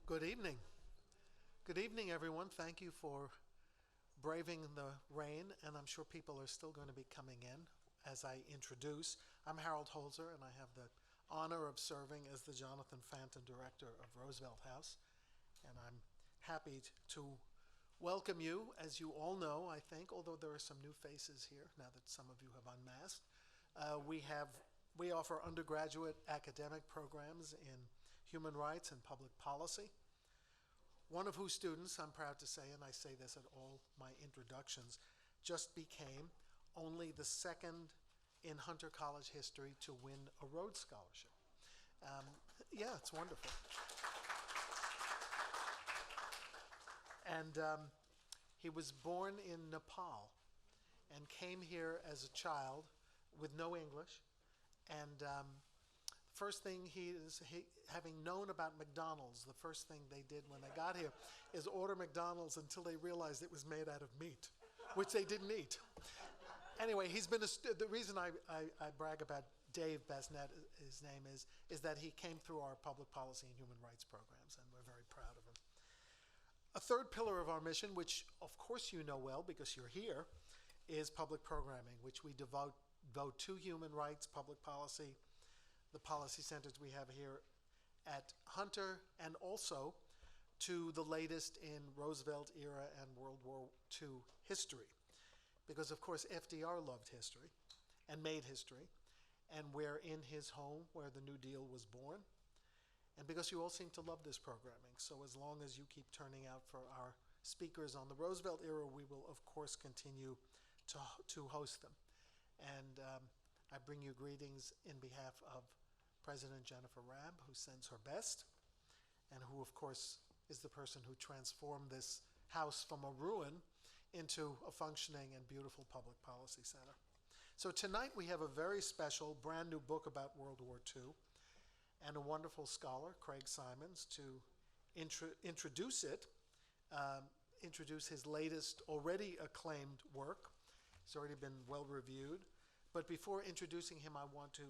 Good evening. Good evening, everyone. Thank you for braving the rain, and I'm sure people are still going to be coming in as I introduce. I'm Harold Holzer, and I have the honor of serving as the Jonathan Fanton Director of Roosevelt House, and I'm happy to welcome you. As you all know, I think, although there are some new faces here now that some of you have unmasked, we offer undergraduate academic programs in human rights and public policy. One of whose students, I'm proud to say, and I say this at all my introductions, just became only the second in Hunter College history to win a Rhodes Scholarship. Yeah, it's wonderful. And he was born in Nepal and came here as a child with no English. And first thing having known about McDonald's, the first thing they did when they got here is order McDonald's until they realized it was made out of meat, which they didn't eat. Anyway, he's been the reason I brag about Dave Basnet, his name is that he came through our public policy and human rights programs, and we're very proud of him. A third pillar of our mission, which of course you know well because you're here, is public programming, which we devote to human rights, public policy, the policy centers we have here at Hunter, and also to the latest in Roosevelt era and World War II history. Because of course FDR loved history and made history, and we're in his home where the New Deal was born. And because you all seem to love this programming, so as long as you keep turning out for our speakers on the Roosevelt era, we will of course continue to host them. And I bring you greetings in behalf of President Jennifer Rabb, who sends her best, and who of course is the person who transformed this house from a ruin into a functioning and beautiful public policy center. So tonight we have a very special brand new book about World War II, and a wonderful scholar, Craig Symonds, to introduce it, introduce his latest already acclaimed work. It's already been well reviewed. But before introducing him, I want to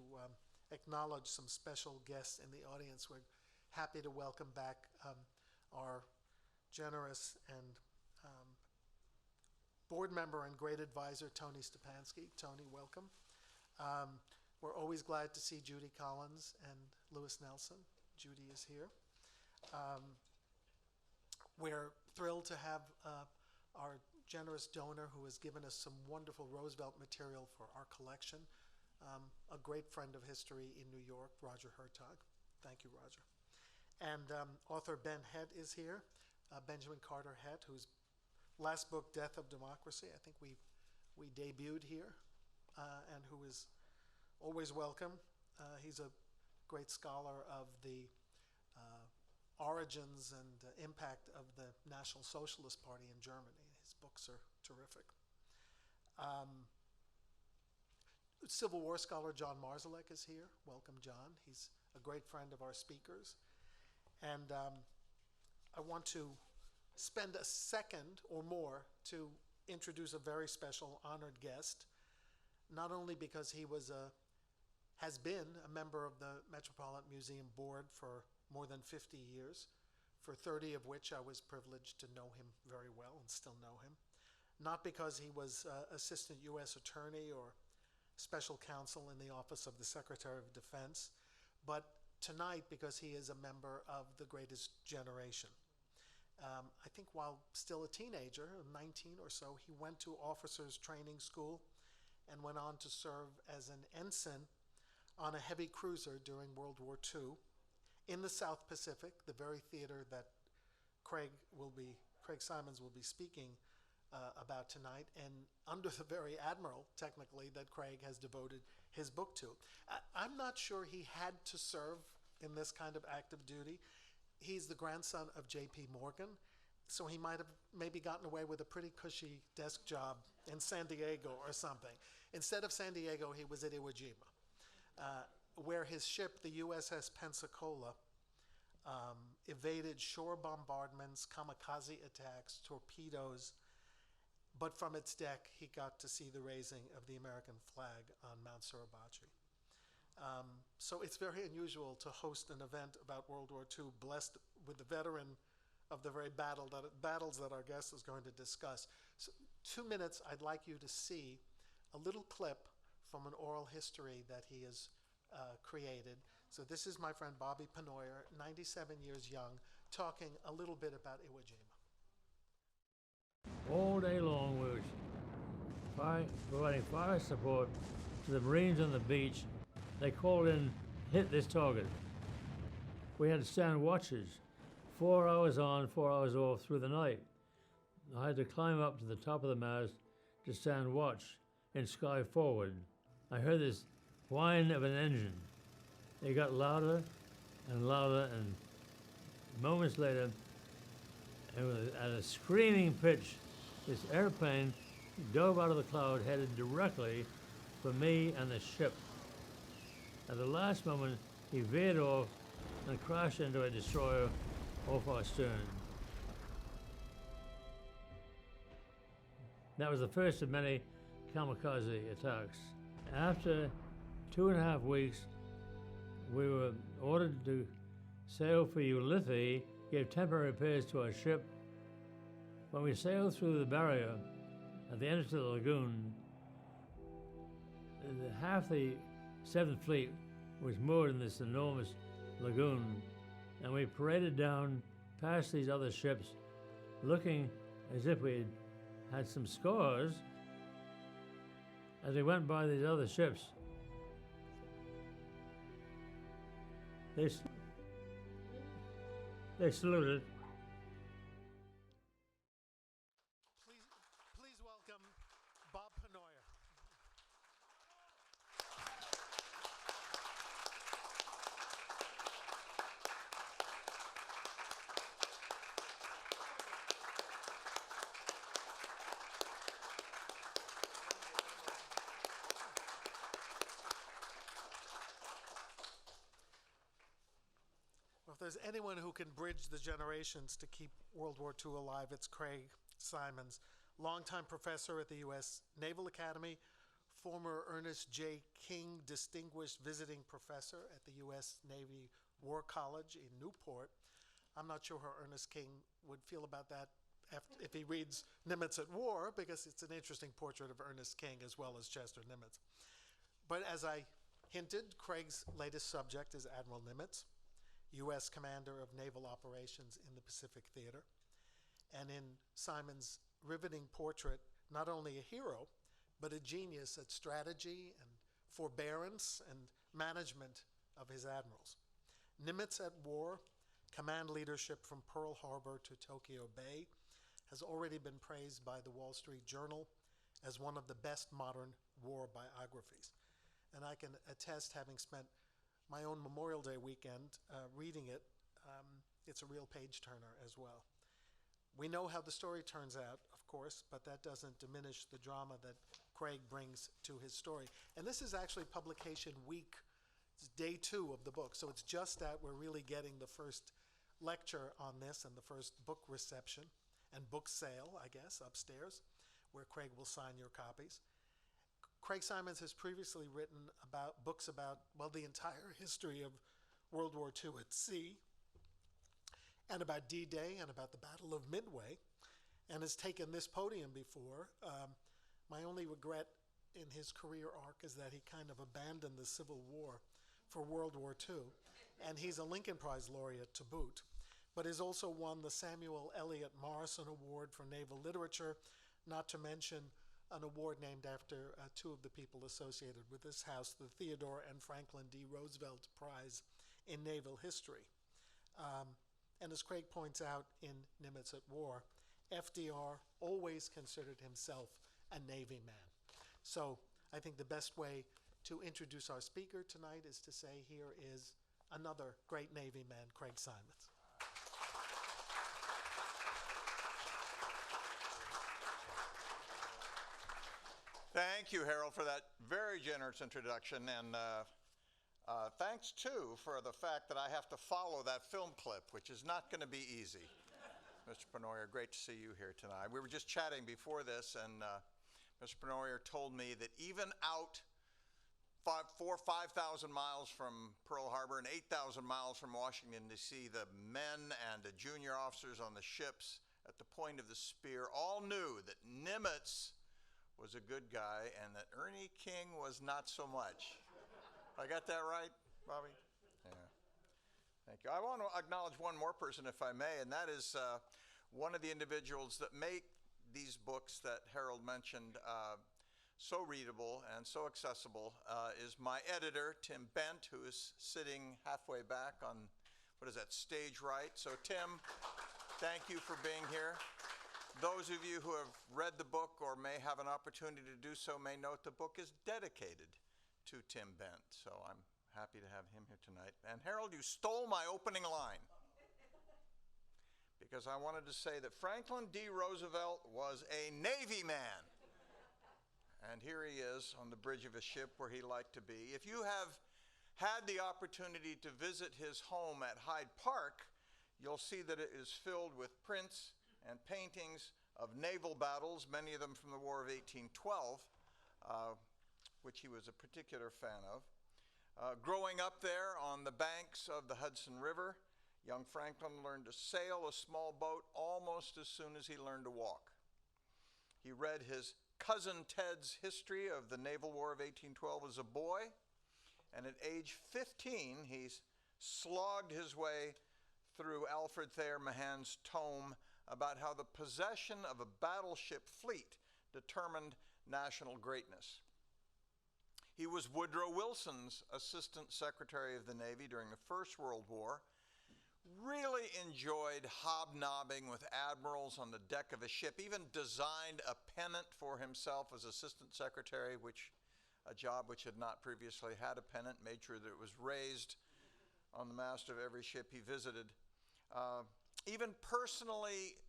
acknowledge some special guests in the audience. We're happy to welcome back our generous and board member and great advisor, Tony Stepanski. Tony, welcome. We're always glad to see Judy Collins and Lewis Nelson. Judy is here. We're thrilled to have our generous donor who has given us some wonderful Roosevelt material for our collection, a great friend of history in New York, Roger Hertog. Thank you, Roger. And author Ben Hett is here, Benjamin Carter Hett, whose last book, Death of Democracy, I think we debuted here, and who is always welcome. He's a great scholar of the origins and impact of the National Socialist Party in Germany. His books are terrific. Civil War scholar John Marszalek is here. Welcome, John. He's a great friend of our speakers. And I want to spend a second or more to introduce a very special honored guest, not only because he has been a member of the Metropolitan Museum Board for more than 50 years, for 30 of which I was privileged to know him very well and still know him. Not because he was Assistant U.S. Attorney or Special Counsel in the Office of the Secretary of Defense, but tonight because he is a member of the greatest generation. I think while still a teenager, 19 or so, he went to officers training school and went on to serve as an ensign on a heavy cruiser during World War II in the South Pacific, the very theater that Craig Symonds will be speaking about tonight, and under the very Admiral, technically, that Craig has devoted his book to. I'm not sure he had to serve in this kind of active duty. He's the grandson of J.P. Morgan, so he might have maybe gotten away with a pretty cushy desk job in San Diego or something. Instead of San Diego, he was at Iwo Jima, where his ship, the USS Pensacola, evaded shore bombardments, kamikaze attacks, torpedoes, but from its deck, he got to see the raising of the American flag on Mount Suribachi. So it's very unusual to host an event about World War II blessed with the veteran of the very battles that our guest is going to discuss. So 2 minutes, I'd like you to see a little clip from an oral history that he has created. So this is my friend Bobby Penoyer, 97 years young, talking a little bit about Iwo Jima. All day long we were providing fire support to the Marines on the beach. They called in, hit this target. We had to stand watches, 4 hours on, 4 hours off through the night. I had to climb up to the top of the mast to stand watch in sky forward. I heard this whine of an engine. It got louder and louder, and moments later, at a screaming pitch, this airplane dove out of the cloud, headed directly for me and the ship. At the last moment, he veered off and crashed into a destroyer off our stern. That was the first of many kamikaze attacks. After 2.5 weeks, we were ordered to sail for Ulithi, gave temporary repairs to our ship. When we sailed through the barrier at the entrance of the lagoon, half the 7th Fleet was moored in this enormous lagoon, and we paraded down past these other ships, looking as if we had some scars. As we went by these other ships, they saluted. Please welcome Bob Penoyer. Well, if there's anyone who can bridge the generations to keep World War II alive, it's Craig Symonds, longtime professor at the U.S. Naval Academy, former Ernest J. King Distinguished Visiting Professor at the U.S. Navy War College in Newport. I'm not sure how Ernest King would feel about that if he reads Nimitz at War, because it's an interesting portrait of Ernest King as well as Chester Nimitz. But as I hinted, Craig's latest subject is Admiral Nimitz, U.S. Commander of Naval Operations in the Pacific Theater. And in Symonds' riveting portrait, not only a hero, but a genius at strategy and forbearance and management of his admirals. Nimitz at War, command leadership from Pearl Harbor to Tokyo Bay, has already been praised by the Wall Street Journal as one of the best modern war biographies. And I can attest, having spent my own Memorial Day weekend reading it, it's a real page-turner as well. We know how the story turns out, of course, but that doesn't diminish the drama that Craig brings to his story. And this is actually publication week, it's day 2 of the book, so it's just that we're really getting the first lecture on this and the first book reception and book sale, I guess, upstairs, where Craig will sign your copies. Craig Symonds has previously written books about, well, the entire history of World War II at sea, and about D-Day and about the Battle of Midway, and has taken this podium before. My only regret in his career arc is that he kind of abandoned the Civil War for World War II, and he's a Lincoln Prize laureate to boot, but has also won the Samuel Eliot Morrison Award for Naval Literature, not to mention an award named after 2 of the people associated with this house, the Theodore and Franklin D. Roosevelt Prize in Naval History. And as Craig points out in Nimitz at War, FDR always considered himself a Navy man. So I think the best way to introduce our speaker tonight is to say here is another great Navy man, Craig Symonds. Thank you, Harold, for that very generous introduction, and thanks, too, for the fact that I have to follow that film clip, which is not going to be easy. Mr. Penoyer, great to see you here tonight. We were just chatting before this, and Mr. Penoyer told me that even out 5,000 miles from Pearl Harbor and 8,000 miles from Washington, D.C., the men and the junior officers on the ships at the point of the spear all knew that Nimitz was a good guy and that Ernie King was not so much. I got that right, Bobby? Yeah. Thank you. I want to acknowledge one more person, if I may, and that is one of the individuals that make these books that Harold mentioned so readable and so accessible is my editor, Tim Bent, who is sitting halfway back on, what is that, stage right. So Tim, thank you for being here. Those of you who have read the book or may have an opportunity to do so may note the book is dedicated to Tim Bent. So I'm happy to have him here tonight. And Harold, you stole my opening line because I wanted to say that Franklin D. Roosevelt was a Navy man. And here he is on the bridge of a ship where he liked to be. If you have had the opportunity to visit his home at Hyde Park, you'll see that it is filled with prints and paintings of naval battles, many of them from the War of 1812, which he was a particular fan of. Growing up there on the banks of the Hudson River, young Franklin learned to sail a small boat almost as soon as he learned to walk. He read his cousin Ted's history of the Naval War of 1812 as a boy, and at age 15, he slogged his way through Alfred Thayer Mahan's tome about how the possession of a battleship fleet determined national greatness. He was Woodrow Wilson's Assistant Secretary of the Navy during the First World War, really enjoyed hobnobbing with admirals on the deck of a ship, even designed a pennant for himself as Assistant Secretary, a job which had not previously had a pennant, made sure that it was raised on the mast of every ship he visited. Even personally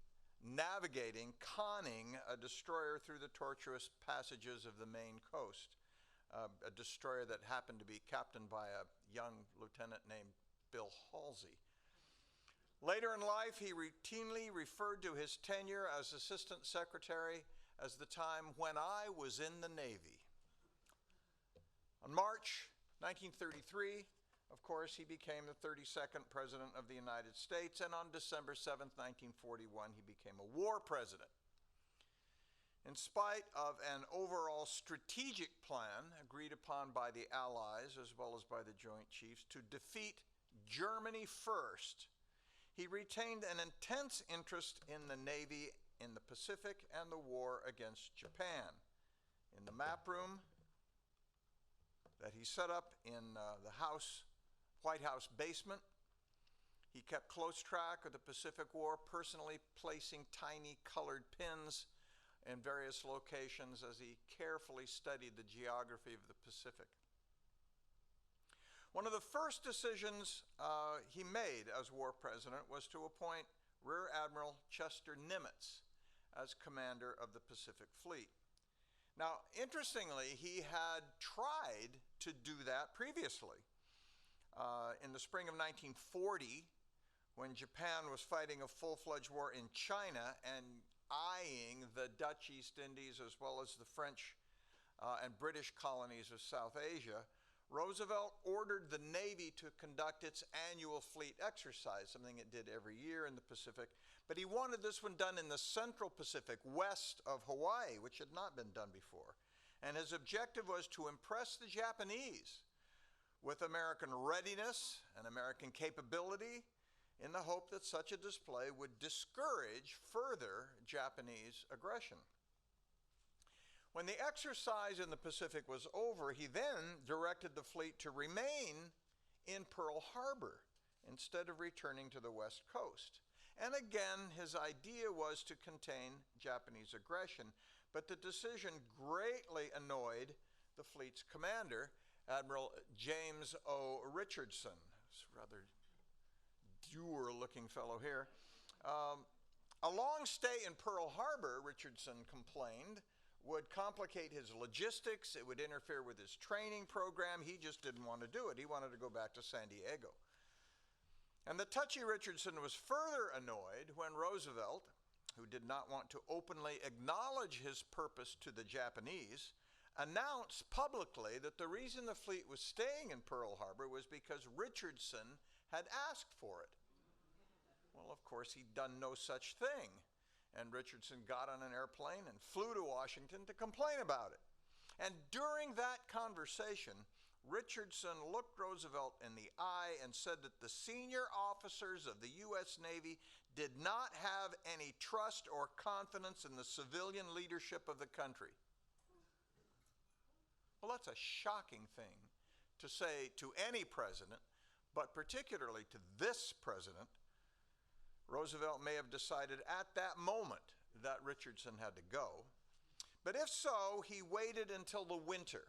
navigating, conning a destroyer through the tortuous passages of the Maine coast, a destroyer that happened to be captained by a young lieutenant named Bill Halsey. Later in life, he routinely referred to his tenure as Assistant Secretary as the time when I was in the Navy. On March 1933, of course, he became the 32nd President of the United States, and on December 7th, 1941, he became a war president. In spite of an overall strategic plan agreed upon by the Allies as well as by the Joint Chiefs to defeat Germany first, he retained an intense interest in the Navy in the Pacific and the war against Japan. In the map room that he set up in the White House basement, he kept close track of the Pacific War, personally placing tiny colored pins in various locations as he carefully studied the geography of the Pacific. One of the first decisions he made as war president was to appoint Rear Admiral Chester Nimitz as commander of the Pacific Fleet. Now, interestingly, he had tried to do that previously. In the spring of 1940, when Japan was fighting a full-fledged war in China and eyeing the Dutch East Indies as well as the French and British colonies of South Asia, Roosevelt ordered the Navy to conduct its annual fleet exercise, something it did every year in the Pacific, but he wanted this one done in the central Pacific, west of Hawaii, which had not been done before. And his objective was to impress the Japanese with American readiness and American capability in the hope that such a display would discourage further Japanese aggression. When the exercise in the Pacific was over, he then directed the fleet to remain in Pearl Harbor instead of returning to the West Coast. And again, his idea was to contain Japanese aggression, but the decision greatly annoyed the fleet's commander, Admiral James O. Richardson. This rather dour-looking fellow here. A long stay in Pearl Harbor, Richardson complained, would complicate his logistics. It would interfere with his training program. He just didn't want to do it. He wanted to go back to San Diego. And the touchy Richardson was further annoyed when Roosevelt, who did not want to openly acknowledge his purpose to the Japanese, announced publicly that the reason the fleet was staying in Pearl Harbor was because Richardson had asked for it. Well, of course, he'd done no such thing. And Richardson got on an airplane and flew to Washington to complain about it. And during that conversation, Richardson looked Roosevelt in the eye and said that the senior officers of the U.S. Navy did not have any trust or confidence in the civilian leadership of the country. Well, that's a shocking thing to say to any president, but particularly to this president. Roosevelt may have decided at that moment that Richardson had to go. But if so, he waited until the winter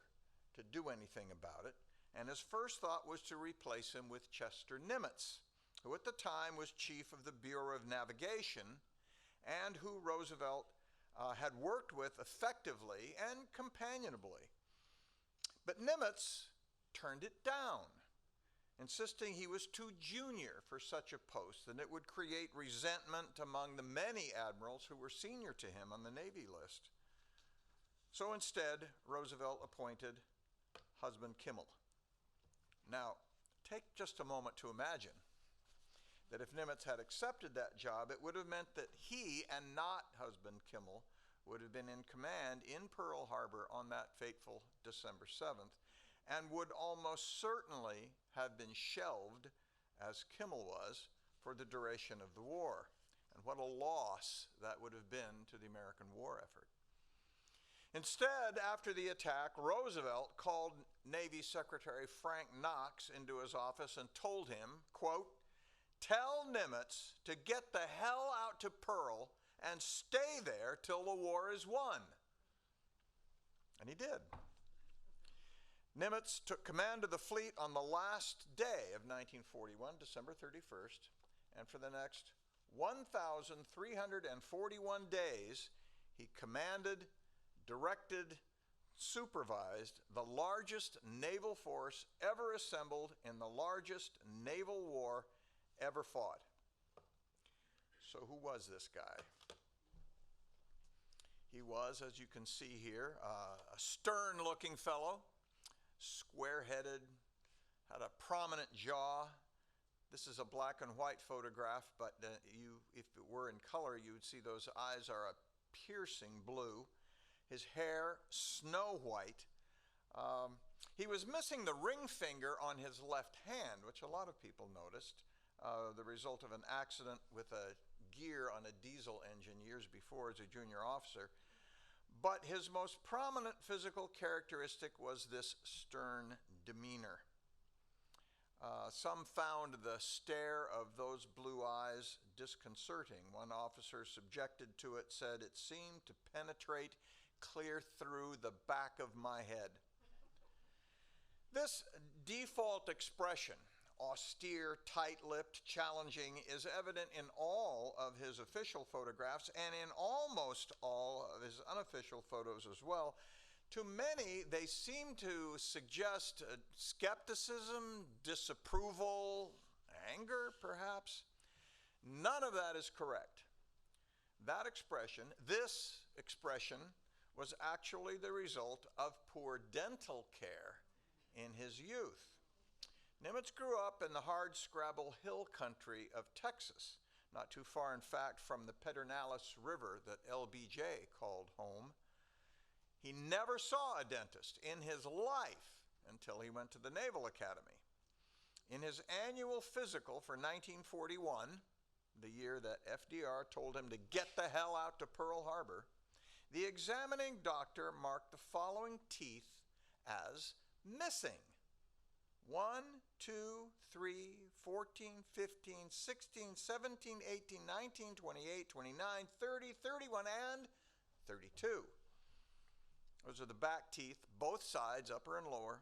to do anything about it, and his first thought was to replace him with Chester Nimitz, who at the time was chief of the Bureau of Navigation and who Roosevelt had worked with effectively and companionably. But Nimitz turned it down, insisting he was too junior for such a post and it would create resentment among the many admirals who were senior to him on the Navy list. So instead, Roosevelt appointed husband Kimmel. Now, take just a moment to imagine that if Nimitz had accepted that job, it would have meant that he and not husband Kimmel would have been in command in Pearl Harbor on that fateful December 7th, and would almost certainly have been shelved, as Kimmel was, for the duration of the war. And what a loss that would have been to the American war effort. Instead, after the attack, Roosevelt called Navy Secretary Frank Knox into his office and told him, quote, "Tell Nimitz to get the hell out to Pearl and stay there till the war is won." And he did. Nimitz took command of the fleet on the last day of 1941, December 31st, and for the next 1,341 days, he commanded, directed, supervised the largest naval force ever assembled in the largest naval war ever fought. So who was this guy? He was, as you can see here, a stern-looking fellow, square-headed, had a prominent jaw. This is a black and white photograph, but if it were in color, you would see those eyes are a piercing blue. His hair, snow white. He was missing the ring finger on his left hand, which a lot of people noticed, the result of an accident with a gear on a diesel engine years before as a junior officer. But his most prominent physical characteristic was this stern demeanor. Some found the stare of those blue eyes disconcerting. One officer subjected to it said it seemed to penetrate clear through the back of my head. This default expression, austere, tight-lipped, challenging, is evident in all of his official photographs and in almost all of his unofficial photos as well. To many, they seem to suggest skepticism, disapproval, anger, perhaps. None of that is correct. That expression, this expression, was actually the result of poor dental care in his youth. Nimitz grew up in the hard-scrabble hill country of Texas, not too far, in fact, from the Pedernales River that LBJ called home. He never saw a dentist in his life until he went to the Naval Academy. In his annual physical for 1941, the year that FDR told him to get the hell out to Pearl Harbor, the examining doctor marked the following teeth as missing. 1, 2, 3, 14, 15, 16, 17, 18, 19, 28, 29, 30, 31, and 32. Those are the back teeth, both sides, upper and lower.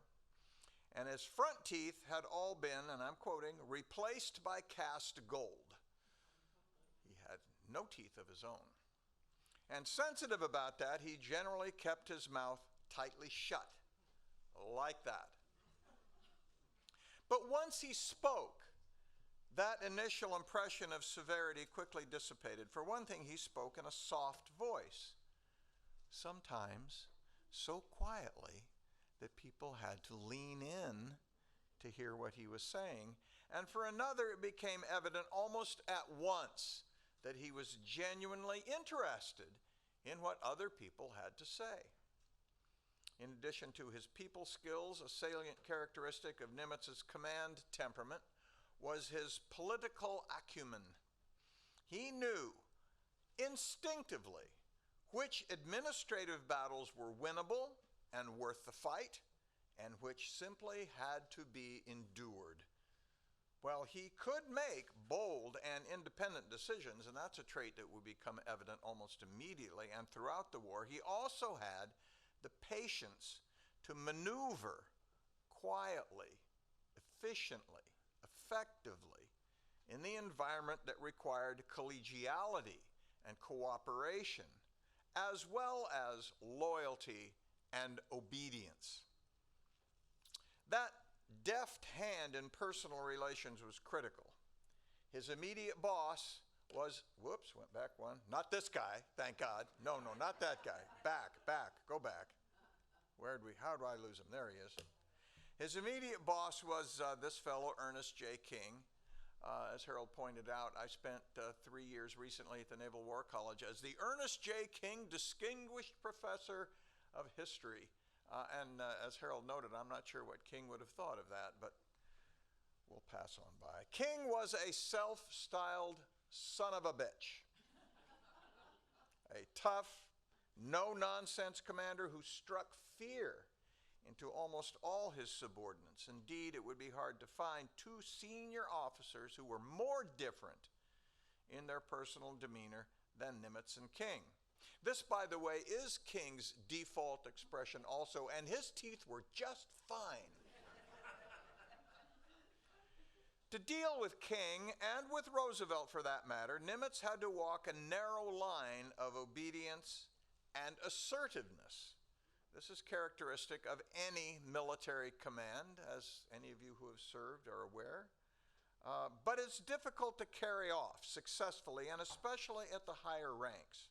And his front teeth had all been, and I'm quoting, replaced by cast gold. He had no teeth of his own. And sensitive about that, he generally kept his mouth tightly shut, like that. But once he spoke, that initial impression of severity quickly dissipated. For one thing, he spoke in a soft voice. Sometimes so quietly that people had to lean in to hear what he was saying. And for another, it became evident almost at once that he was genuinely interested in what other people had to say. In addition to his people skills, a salient characteristic of Nimitz's command temperament was his political acumen. He knew instinctively which administrative battles were winnable and worth the fight, and which simply had to be endured. Well, he could make bold and independent decisions, and that's a trait that would become evident almost immediately. And throughout the war, he also had the patience to maneuver quietly, efficiently, effectively in the environment that required collegiality and cooperation, as well as loyalty and obedience. That deft hand in personal relations was critical. His immediate boss was, whoops, went back one, not this guy, thank God. No, not that guy. Back, go back. How do I lose him? There he is. His immediate boss was this fellow, Ernest J. King. As Harold pointed out, I spent 3 years recently at the Naval War College as the Ernest J. King Distinguished Professor of History. As Harold noted, I'm not sure what King would have thought of that, but we'll pass on by. King was a self-styled son of a bitch. A tough, no-nonsense commander who struck fear into almost all his subordinates. Indeed, it would be hard to find two senior officers who were more different in their personal demeanor than Nimitz and King. This, by the way, is King's default expression also, and his teeth were just fine. To deal with King, and with Roosevelt for that matter, Nimitz had to walk a narrow line of obedience and assertiveness. This is characteristic of any military command, as any of you who have served are aware. But it's difficult to carry off successfully, and especially at the higher ranks.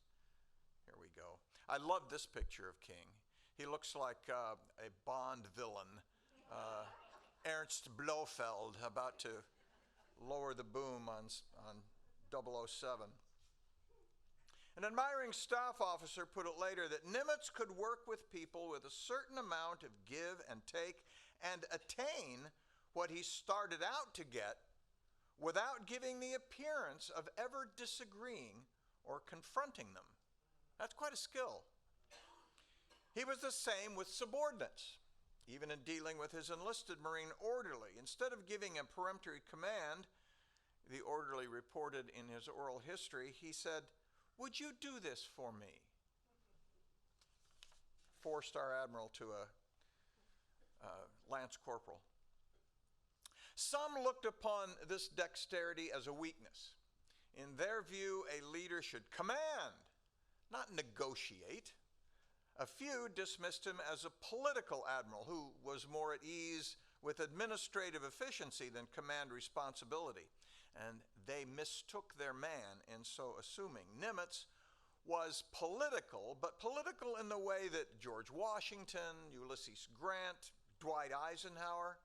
Here we go. I love this picture of King. He looks like a Bond villain, Ernst Blofeld, about to lower the boom on 007. An admiring staff officer put it later that Nimitz could work with people with a certain amount of give and take and attain what he started out to get without giving the appearance of ever disagreeing or confronting them. That's quite a skill. He was the same with subordinates. Even in dealing with his enlisted Marine orderly, instead of giving a peremptory command, the orderly reported in his oral history, he said, "Would you do this for me?" 4-star Admiral to a Lance Corporal. Some looked upon this dexterity as a weakness. In their view, a leader should command, not negotiate. A few dismissed him as a political admiral who was more at ease with administrative efficiency than command responsibility, and they mistook their man in so assuming. Nimitz was political, but political in the way that George Washington, Ulysses Grant, Dwight Eisenhower,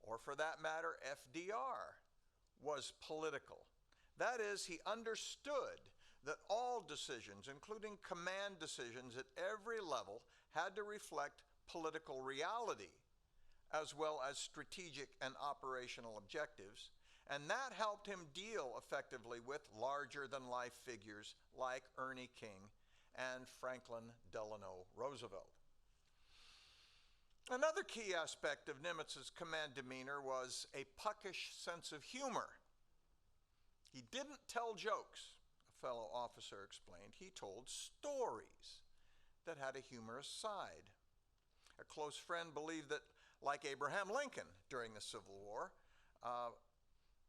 or for that matter, FDR, was political. That is, he understood that all decisions, including command decisions at every level, had to reflect political reality, as well as strategic and operational objectives, and that helped him deal effectively with larger-than-life figures like Ernie King and Franklin Delano Roosevelt. Another key aspect of Nimitz's command demeanor was a puckish sense of humor. He didn't tell jokes, a fellow officer explained. He told stories that had a humorous side. A close friend believed that, like Abraham Lincoln during the Civil War,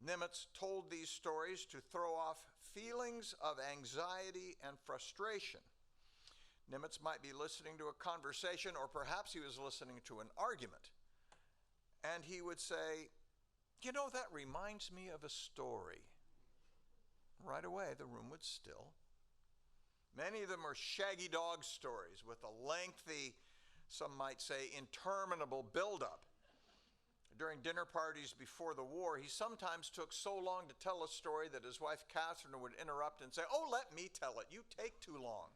Nimitz told these stories to throw off feelings of anxiety and frustration. Nimitz might be listening to a conversation, or perhaps he was listening to an argument, and he would say, "You know, that reminds me of a story." Right away, the room would still. Many of them are shaggy dog stories with a lengthy some might say interminable buildup. During dinner parties before the war, he sometimes took so long to tell a story that his wife Catherine would interrupt and say, "Oh, let me tell it, you take too long."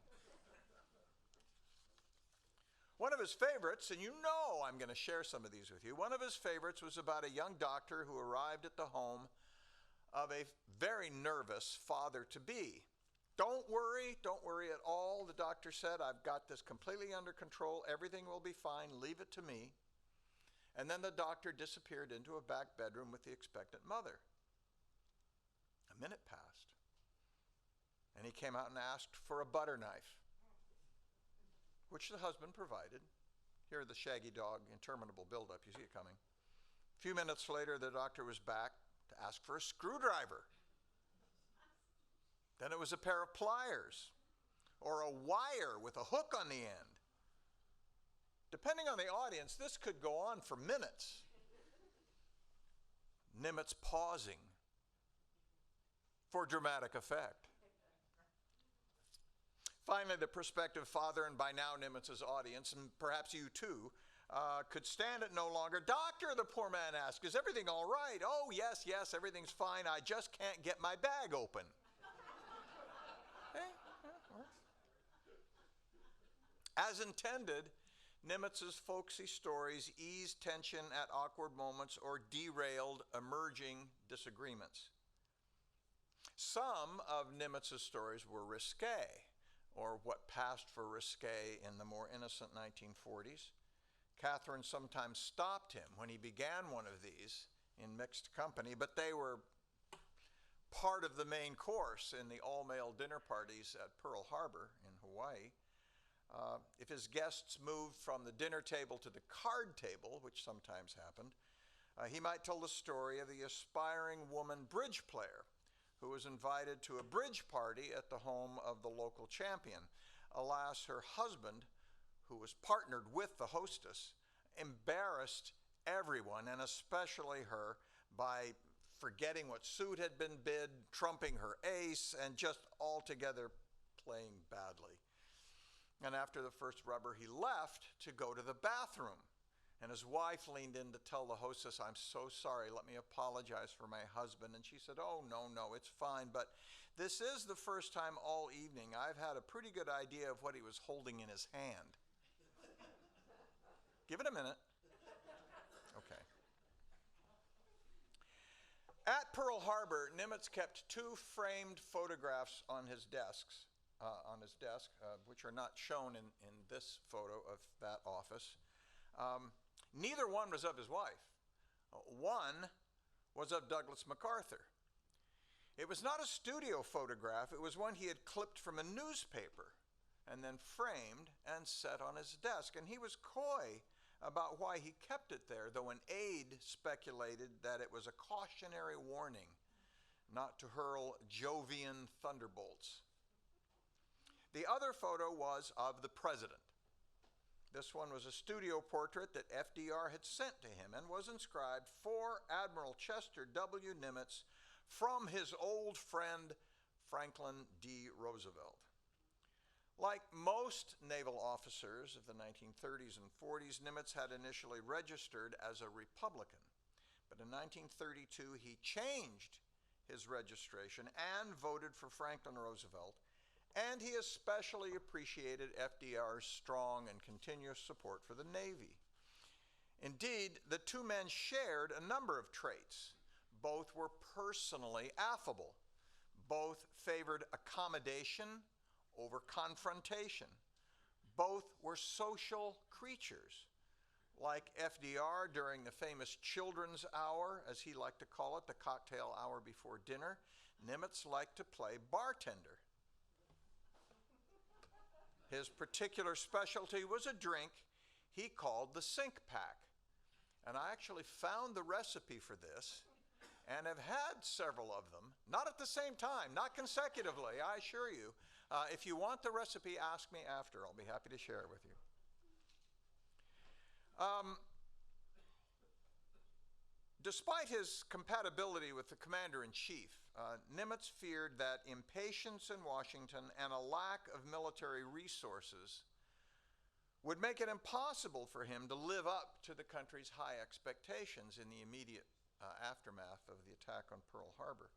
One of his favorites, and you know I'm going to share some of these with you, one of his favorites was about a young doctor who arrived at the home of a very nervous father-to-be. Don't worry at all," the doctor said. "I've got this completely under control. Everything will be fine. Leave it to me." And then the doctor disappeared into a back bedroom with the expectant mother. A minute passed, and he came out and asked for a butter knife, which the husband provided. Here, the shaggy dog, interminable buildup, you see it coming. A few minutes later, the doctor was back to ask for a screwdriver. Then it was a pair of pliers or a wire with a hook on the end. Depending on the audience, this could go on for minutes. Nimitz pausing for dramatic effect. Finally, the prospective father, and by now Nimitz's audience, and perhaps you too, could stand it no longer. "Doctor," the poor man asked, "is everything all right?" "Oh, yes, everything's fine. I just can't get my bag open." As intended, Nimitz's folksy stories eased tension at awkward moments or derailed emerging disagreements. Some of Nimitz's stories were risque, or what passed for risque in the more innocent 1940s. Catherine sometimes stopped him when he began one of these in mixed company, but they were part of the main course in the all-male dinner parties at Pearl Harbor in Hawaii. If his guests moved from the dinner table to the card table, which sometimes happened, he might tell the story of the aspiring woman bridge player who was invited to a bridge party at the home of the local champion. Alas, her husband, who was partnered with the hostess, embarrassed everyone, and especially her, by forgetting what suit had been bid, trumping her ace, and just altogether playing badly. And after the first rubber, he left to go to the bathroom. And his wife leaned in to tell the hostess, "I'm so sorry, let me apologize for my husband." And she said, "Oh, no, it's fine, but this is the first time all evening I've had a pretty good idea of what he was holding in his hand." Give it a minute. Okay. At Pearl Harbor, Nimitz kept two framed photographs on his desk, which are not shown in this photo of that office. Neither one was of his wife. One was of Douglas MacArthur. It was not a studio photograph. It was one he had clipped from a newspaper and then framed and set on his desk. And he was coy about why he kept it there, though an aide speculated that it was a cautionary warning not to hurl Jovian thunderbolts. The other photo was of the president. This one was a studio portrait that FDR had sent to him and was inscribed, "For Admiral Chester W. Nimitz, from his old friend Franklin D. Roosevelt." Like most naval officers of the 1930s and 40s, Nimitz had initially registered as a Republican. But in 1932, he changed his registration and voted for Franklin Roosevelt. And he especially appreciated FDR's strong and continuous support for the Navy. Indeed, the two men shared a number of traits. Both were personally affable. Both favored accommodation over confrontation. Both were social creatures. Like FDR during the famous children's hour, as he liked to call it, the cocktail hour before dinner, Nimitz liked to play bartender. His particular specialty was a drink he called the Sink Pack. And I actually found the recipe for this and have had several of them, not at the same time, not consecutively, I assure you. If you want the recipe, ask me after. I'll be happy to share it with you. Despite his compatibility with the commander-in-chief, Nimitz feared that impatience in Washington and a lack of military resources would make it impossible for him to live up to the country's high expectations in the immediate aftermath of the attack on Pearl Harbor.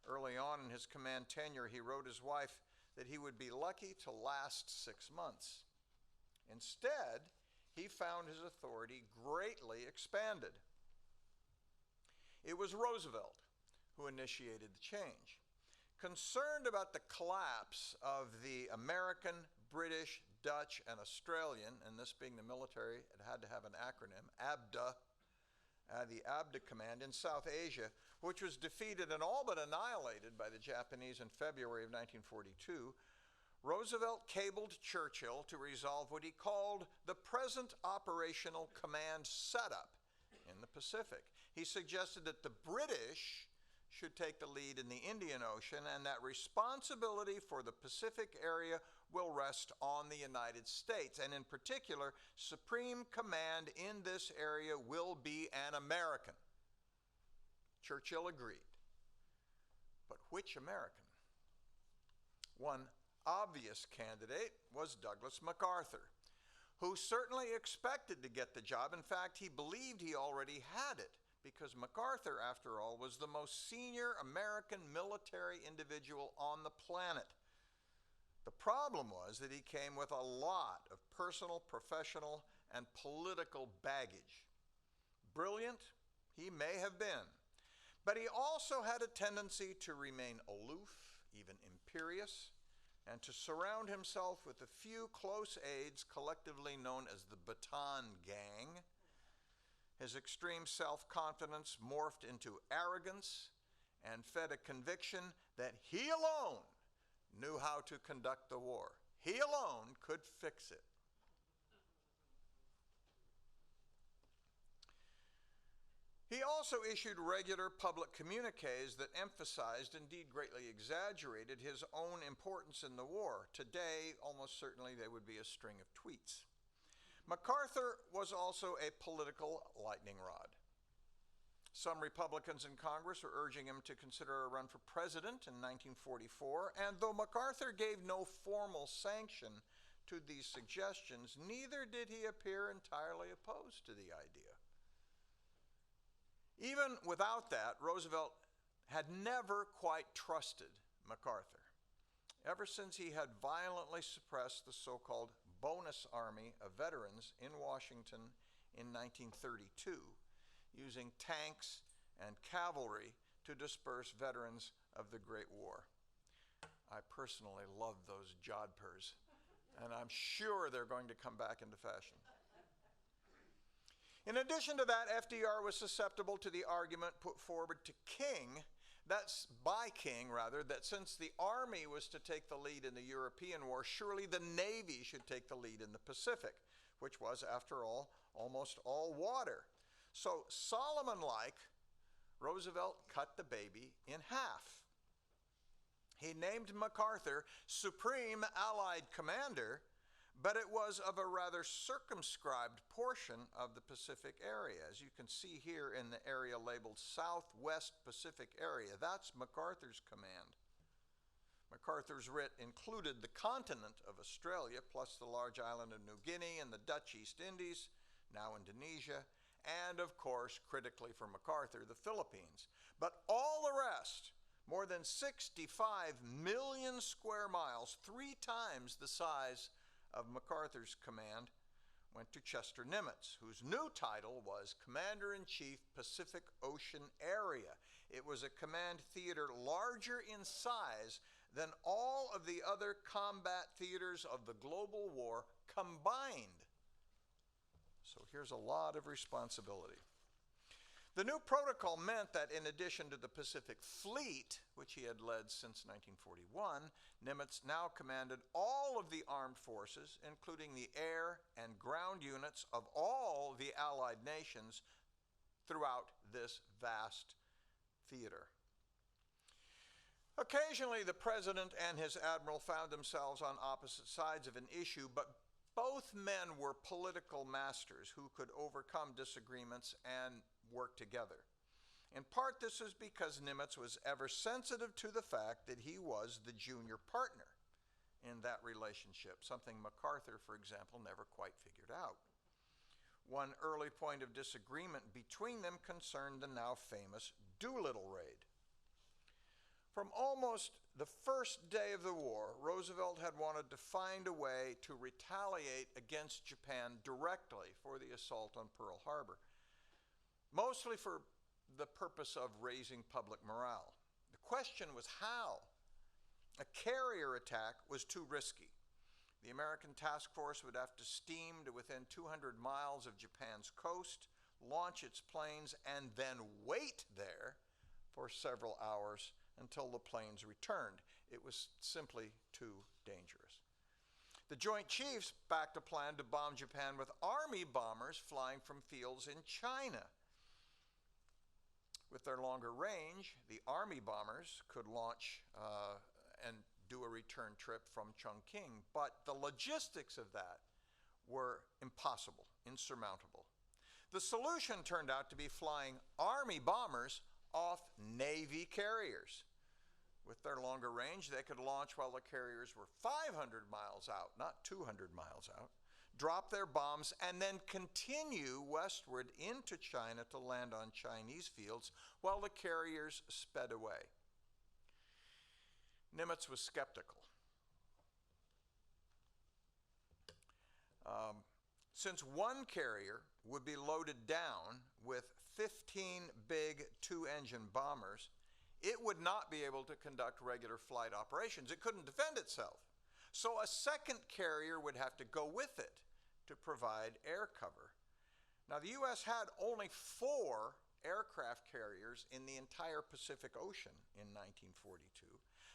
Early on in his command tenure, he wrote his wife that he would be lucky to last 6 months. Instead, he found his authority greatly expanded. It was Roosevelt who initiated the change. Concerned about the collapse of the American, British, Dutch, and Australian, and this being the military, it had to have an acronym, ABDA, the ABDA Command in South Asia, which was defeated and all but annihilated by the Japanese in February of 1942, Roosevelt cabled Churchill to resolve what he called the present operational command setup in the Pacific. He suggested that the British should take the lead in the Indian Ocean and that responsibility for the Pacific area will rest on the United States. And in particular, supreme command in this area will be an American. Churchill agreed. But which American? One obvious candidate was Douglas MacArthur, who certainly expected to get the job. In fact, he believed he already had it, because MacArthur, after all, was the most senior American military individual on the planet. The problem was that he came with a lot of personal, professional, and political baggage. Brilliant, he may have been, but he also had a tendency to remain aloof, even imperious, and to surround himself with a few close aides collectively known as the Baton Gang. His extreme self-confidence morphed into arrogance and fed a conviction that he alone knew how to conduct the war. He alone could fix it. He also issued regular public communiques that emphasized, indeed greatly exaggerated, his own importance in the war. Today, almost certainly they would be a string of tweets. MacArthur was also a political lightning rod. Some Republicans in Congress were urging him to consider a run for president in 1944, and though MacArthur gave no formal sanction to these suggestions, neither did he appear entirely opposed to the idea. Even without that, Roosevelt had never quite trusted MacArthur, ever since he had violently suppressed the so-called bonus army of veterans in Washington in 1932, using tanks and cavalry to disperse veterans of the Great War. I personally love those jodhpurs, and I'm sure they're going to come back into fashion. In addition to that, FDR was susceptible to the argument put forward to King, that since the Army was to take the lead in the European war, surely the Navy should take the lead in the Pacific, which was, after all, almost all water. So, Solomon-like, Roosevelt cut the baby in half. He named MacArthur Supreme Allied Commander, but it was of a rather circumscribed portion of the Pacific area. As you can see here in the area labeled Southwest Pacific Area, that's MacArthur's command. MacArthur's writ included the continent of Australia, plus the large island of New Guinea and the Dutch East Indies, now Indonesia, and of course, critically for MacArthur, the Philippines. But all the rest, more than 65 million square miles, 3 times the size of MacArthur's command, went to Chester Nimitz, whose new title was Commander-in-Chief Pacific Ocean Area. It was a command theater larger in size than all of the other combat theaters of the global war combined. So here's a lot of responsibility. The new protocol meant that in addition to the Pacific Fleet, which he had led since 1941, Nimitz now commanded all of the armed forces, including the air and ground units of all the Allied nations throughout this vast theater. Occasionally, the President and his Admiral found themselves on opposite sides of an issue, but both men were political masters who could overcome disagreements and work together. In part, this was because Nimitz was ever sensitive to the fact that he was the junior partner in that relationship, something MacArthur, for example, never quite figured out. One early point of disagreement between them concerned the now famous Doolittle Raid. From almost the first day of the war, Roosevelt had wanted to find a way to retaliate against Japan directly for the assault on Pearl Harbor, mostly for the purpose of raising public morale. The question was how. A carrier attack was too risky. The American task force would have to steam to within 200 miles of Japan's coast, launch its planes, and then wait there for several hours until the planes returned. It was simply too dangerous. The Joint Chiefs backed a plan to bomb Japan with Army bombers flying from fields in China. With their longer range, the Army bombers could launch and do a return trip from Chongqing, but the logistics of that were impossible, insurmountable. The solution turned out to be flying Army bombers off Navy carriers. With their longer range, they could launch while the carriers were 500 miles out, not 200 miles out, drop their bombs, and then continue westward into China to land on Chinese fields while the carriers sped away. Nimitz was skeptical. Since one carrier would be loaded down with 15 big two-engine bombers, it would not be able to conduct regular flight operations. It couldn't defend itself. So a second carrier would have to go with it to provide air cover. Now, the U.S. had only 4 aircraft carriers in the entire Pacific Ocean in 1942.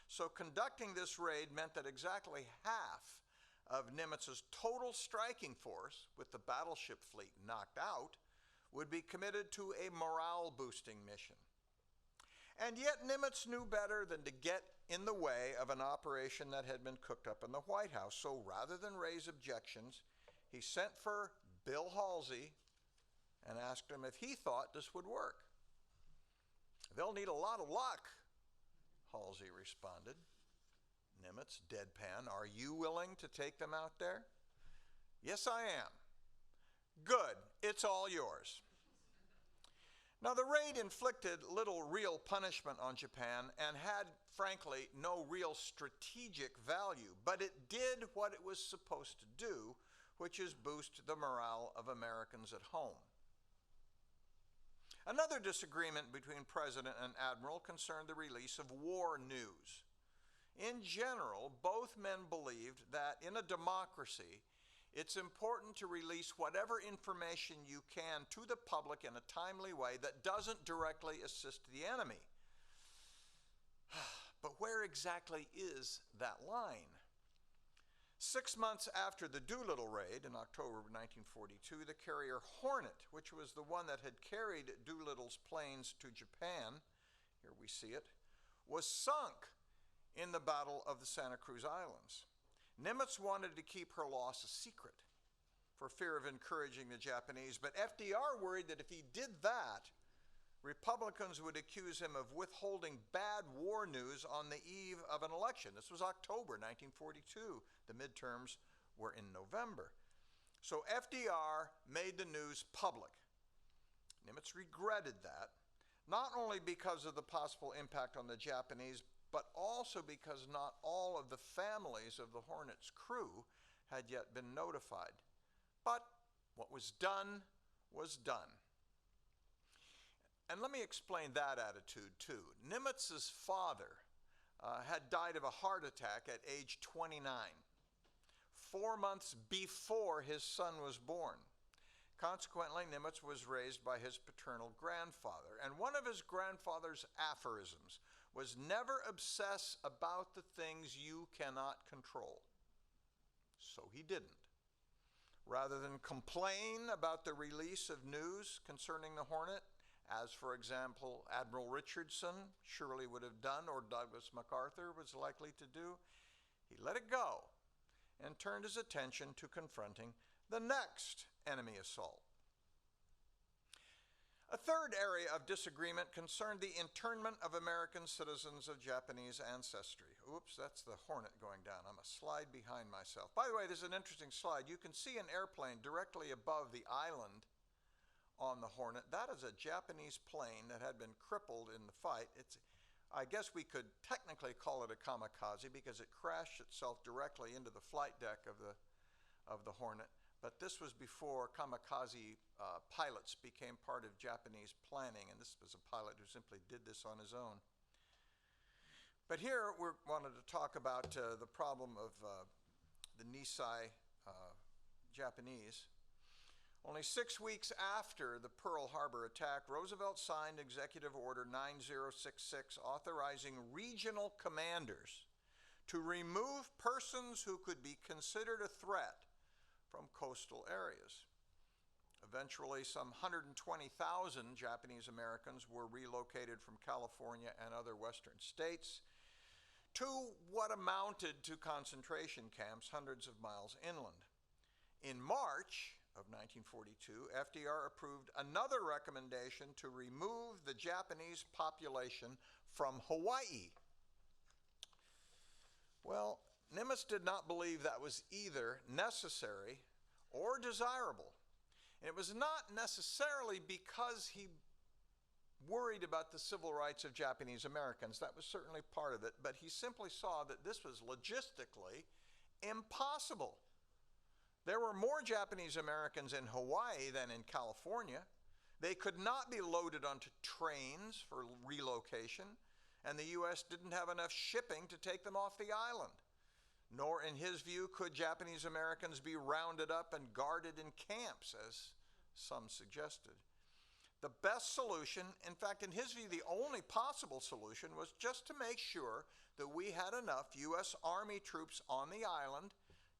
So conducting this raid meant that exactly half of Nimitz's total striking force, with the battleship fleet knocked out, would be committed to a morale-boosting mission. And yet Nimitz knew better than to get in the way of an operation that had been cooked up in the White House. So rather than raise objections, he sent for Bill Halsey and asked him if he thought this would work. "They'll need a lot of luck," Halsey responded. Nimitz, deadpan, "Are you willing to take them out there?" "Yes, I am." "Good, it's all yours." Now, the raid inflicted little real punishment on Japan and had, frankly, no real strategic value, but it did what it was supposed to do, which is boost the morale of Americans at home. Another disagreement between President and Admiral concerned the release of war news. In general, both men believed that in a democracy, it's important to release whatever information you can to the public in a timely way that doesn't directly assist the enemy. But where exactly is that line? 6 months after the Doolittle Raid in October of 1942, the carrier Hornet, which was the one that had carried Doolittle's planes to Japan, here we see it, was sunk in the Battle of the Santa Cruz Islands. Nimitz wanted to keep her loss a secret for fear of encouraging the Japanese, but FDR worried that if he did that, Republicans would accuse him of withholding bad war news on the eve of an election. This was October 1942. The midterms were in November. So FDR made the news public. Nimitz regretted that, not only because of the possible impact on the Japanese, but also because not all of the families of the Hornet's crew had yet been notified. But what was done was done. And let me explain that attitude too. Nimitz's father had died of a heart attack at age 29, 4 months before his son was born. Consequently, Nimitz was raised by his paternal grandfather, and one of his grandfather's aphorisms was never obsess about the things you cannot control. So he didn't. Rather than complain about the release of news concerning the Hornet, as, for example, Admiral Richardson surely would have done, or Douglas MacArthur was likely to do, he let it go and turned his attention to confronting the next enemy assault. A third area of disagreement concerned the internment of American citizens of Japanese ancestry. oops, that's the Hornet going down. I'm a slide behind myself. By the way, this is an interesting slide. You can see an airplane directly above the island on the Hornet. That is a Japanese plane that had been crippled in the fight. I guess we could technically call it a kamikaze because it crashed itself directly into the flight deck of the Hornet. But this was before kamikaze pilots became part of Japanese planning, and this was a pilot who simply did this on his own. But here we wanted to talk about the problem of the Nisei Japanese. Only 6 weeks after the Pearl Harbor attack, Roosevelt signed Executive Order 9066 authorizing regional commanders to remove persons who could be considered a threat from coastal areas. Eventually, some 120,000 Japanese Americans were relocated from California and other western states to what amounted to concentration camps hundreds of miles inland. In March of 1942, FDR approved another recommendation to remove the Japanese population from Hawaii. Well, Nimitz did not believe that was either necessary or desirable. And it was not necessarily because he worried about the civil rights of Japanese Americans. That was certainly part of it, but he simply saw that this was logistically impossible. There were more Japanese Americans in Hawaii than in California. They could not be loaded onto trains for relocation, and the U.S. didn't have enough shipping to take them off the island. Nor, in his view, could Japanese Americans be rounded up and guarded in camps, as some suggested. The best solution, in fact, in his view, the only possible solution, was just to make sure that we had enough U.S. Army troops on the island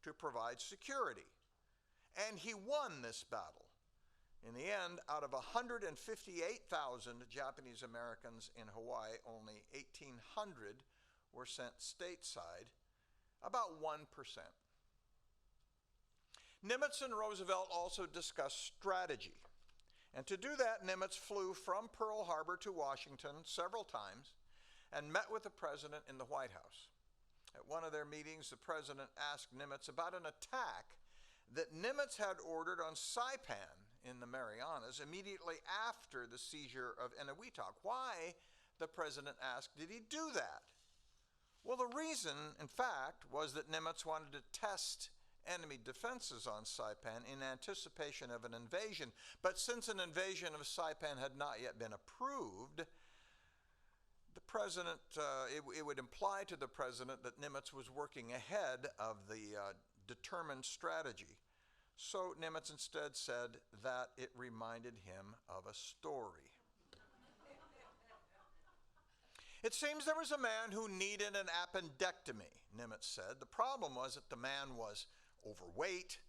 to provide security. And he won this battle. In the end, out of 158,000 Japanese Americans in Hawaii, only 1,800 were sent stateside, about 1%. Nimitz and Roosevelt also discussed strategy. And to do that, Nimitz flew from Pearl Harbor to Washington several times and met with the president in the White House. At one of their meetings, the president asked Nimitz about an attack that Nimitz had ordered on Saipan in the Marianas immediately after the seizure of Eniwetok. Why, the president asked, did he do that? Well, the reason, in fact, was that Nimitz wanted to test enemy defenses on Saipan in anticipation of an invasion. But since an invasion of Saipan had not yet been approved, the president, it would imply to the president that Nimitz was working ahead of the determined strategy. So Nimitz instead said that it reminded him of a story. It seems there was a man who needed an appendectomy, Nimitz said. The problem was that the man was overweight,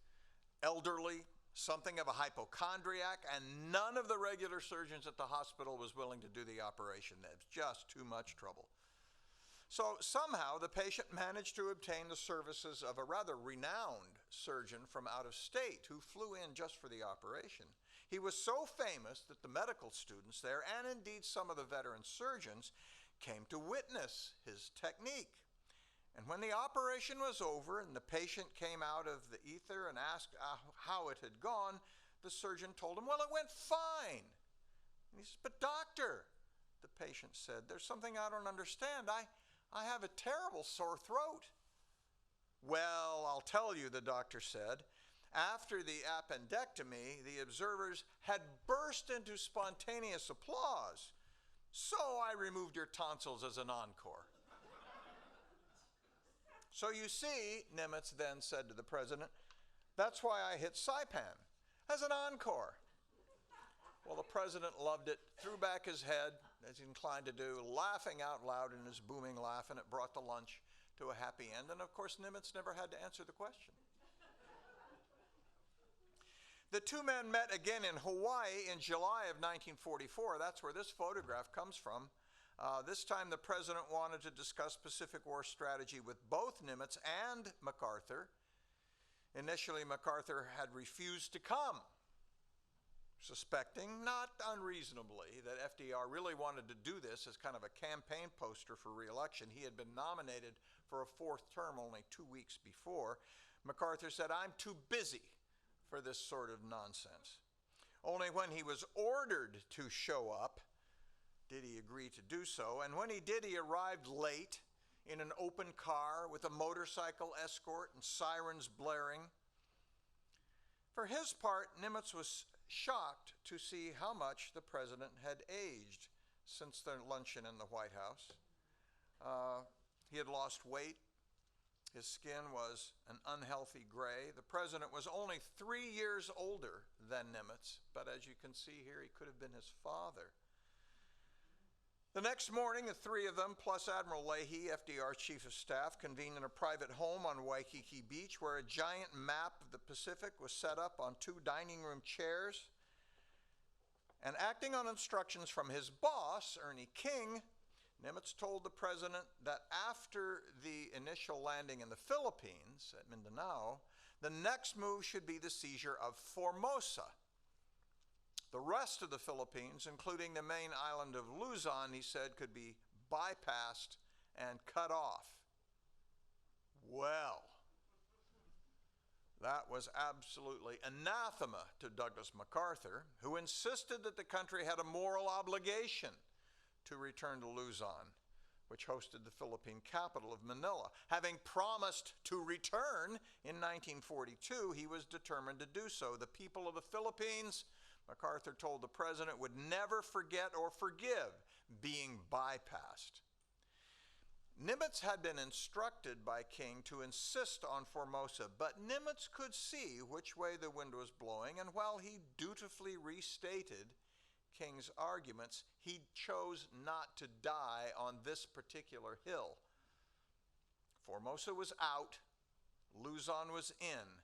elderly, something of a hypochondriac, and none of the regular surgeons at the hospital was willing to do the operation. It was just too much trouble. So somehow the patient managed to obtain the services of a rather renowned surgeon from out of state who flew in just for the operation. He was so famous that the medical students there, and indeed some of the veteran surgeons, came to witness his technique. And when the operation was over and the patient came out of the ether and asked how it had gone, the surgeon told him, well, it went fine. And he says, but doctor, the patient said, there's something I don't understand. I have a terrible sore throat. Well, I'll tell you, the doctor said. After the appendectomy, the observers had burst into spontaneous applause. So I removed your tonsils as an encore. So you see, Nimitz then said to the president, that's why I hit Saipan, as an encore. Well, the president loved it, threw back his head, as he inclined to do, laughing out loud in his booming laugh, and it brought the lunch to a happy end. And of course, Nimitz never had to answer the question. The two men met again in Hawaii in July of 1944. That's where this photograph comes from. This time the president wanted to discuss Pacific War strategy with both Nimitz and MacArthur. Initially, MacArthur had refused to come. suspecting, not unreasonably, that FDR really wanted to do this as kind of a campaign poster for re-election. He had been nominated for a fourth term only 2 weeks before. MacArthur said, "I'm too busy for this sort of nonsense." Only when he was ordered to show up did he agree to do so, and when he did, he arrived late in an open car with a motorcycle escort and sirens blaring. For his part, Nimitz was shocked to see how much the president had aged since their luncheon in the White House. He had lost weight. His skin was an unhealthy gray. The president was only 3 years older than Nimitz, but as you can see here, he could have been his father. The next morning, the three of them, plus Admiral Leahy, FDR's chief of staff, convened in a private home on Waikiki Beach where a giant map of the Pacific was set up on 2 dining room chairs. And acting on instructions from his boss, Ernie King, Nimitz told the president that after the initial landing in the Philippines at Mindanao, the next move should be the seizure of Formosa. The rest of the Philippines, including the main island of Luzon, he said, could be bypassed and cut off. Well, that was absolutely anathema to Douglas MacArthur, who insisted that the country had a moral obligation to return to Luzon, which hosted the Philippine capital of Manila. Having promised to return in 1942, he was determined to do so. The people of the Philippines, MacArthur told the president, would never forget or forgive being bypassed. Nimitz had been instructed by King to insist on Formosa, but Nimitz could see which way the wind was blowing, and while he dutifully restated King's arguments, he chose not to die on this particular hill. Formosa was out, Luzon was in,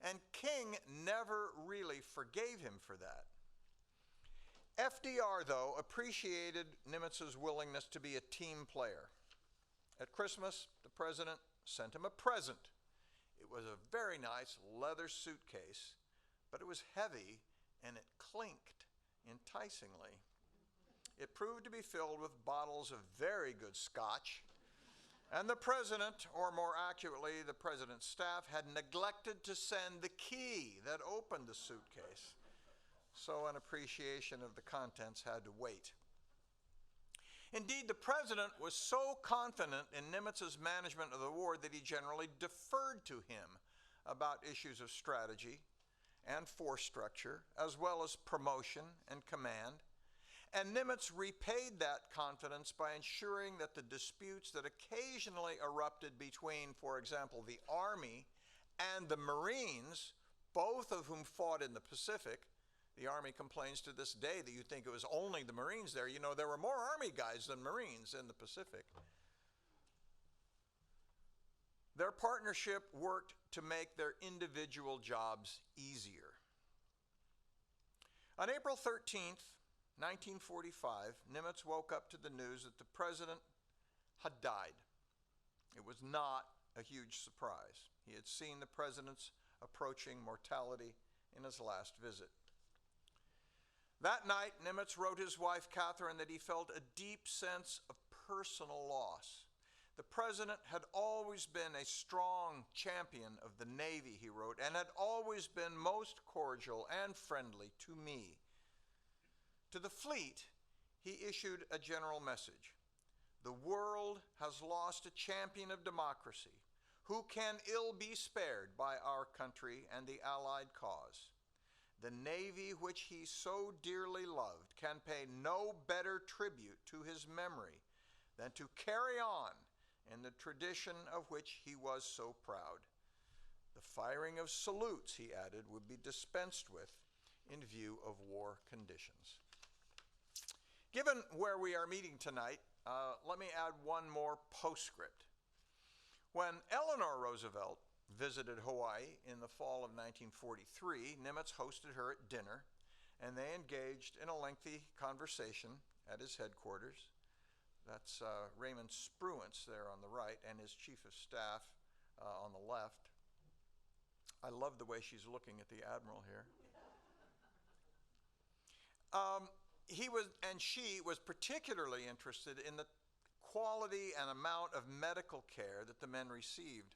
and King never really forgave him for that. FDR, though, appreciated Nimitz's willingness to be a team player. At Christmas, the president sent him a present. It was a very nice leather suitcase, but it was heavy and it clinked enticingly. It proved to be filled with bottles of very good scotch, and the president, or more accurately, the president's staff, had neglected to send the key that opened the suitcase. So an appreciation of the contents had to wait. Indeed, the president was so confident in Nimitz's management of the war that he generally deferred to him about issues of strategy and force structure, as well as promotion and command. And Nimitz repaid that confidence by ensuring that the disputes that occasionally erupted between, for example, the Army and the Marines, both of whom fought in the Pacific. The Army complains to this day that you think it was only the Marines there. You know, there were more Army guys than Marines in the Pacific. Their partnership worked to make their individual jobs easier. On April 13th, 1945, Nimitz woke up to the news that the president had died. It was not a huge surprise. He had seen the president's approaching mortality in his last visit. That night, Nimitz wrote his wife, Catherine, that he felt a deep sense of personal loss. The president had always been a strong champion of the Navy, he wrote, and had always been most cordial and friendly to me. To the fleet, he issued a general message. The world has lost a champion of democracy who can ill be spared by our country and the Allied cause. The Navy which he so dearly loved can pay no better tribute to his memory than to carry on in the tradition of which he was so proud. The firing of salutes, he added, would be dispensed with in view of war conditions. Given where we are meeting tonight, let me add one more postscript. When Eleanor Roosevelt visited Hawaii in the fall of 1943, Nimitz hosted her at dinner, and they engaged in a lengthy conversation at his headquarters. That's Raymond Spruance there on the right, and his chief of staff on the left. I love the way she's looking at the Admiral here. He was, and she was particularly interested in the quality and amount of medical care that the men received.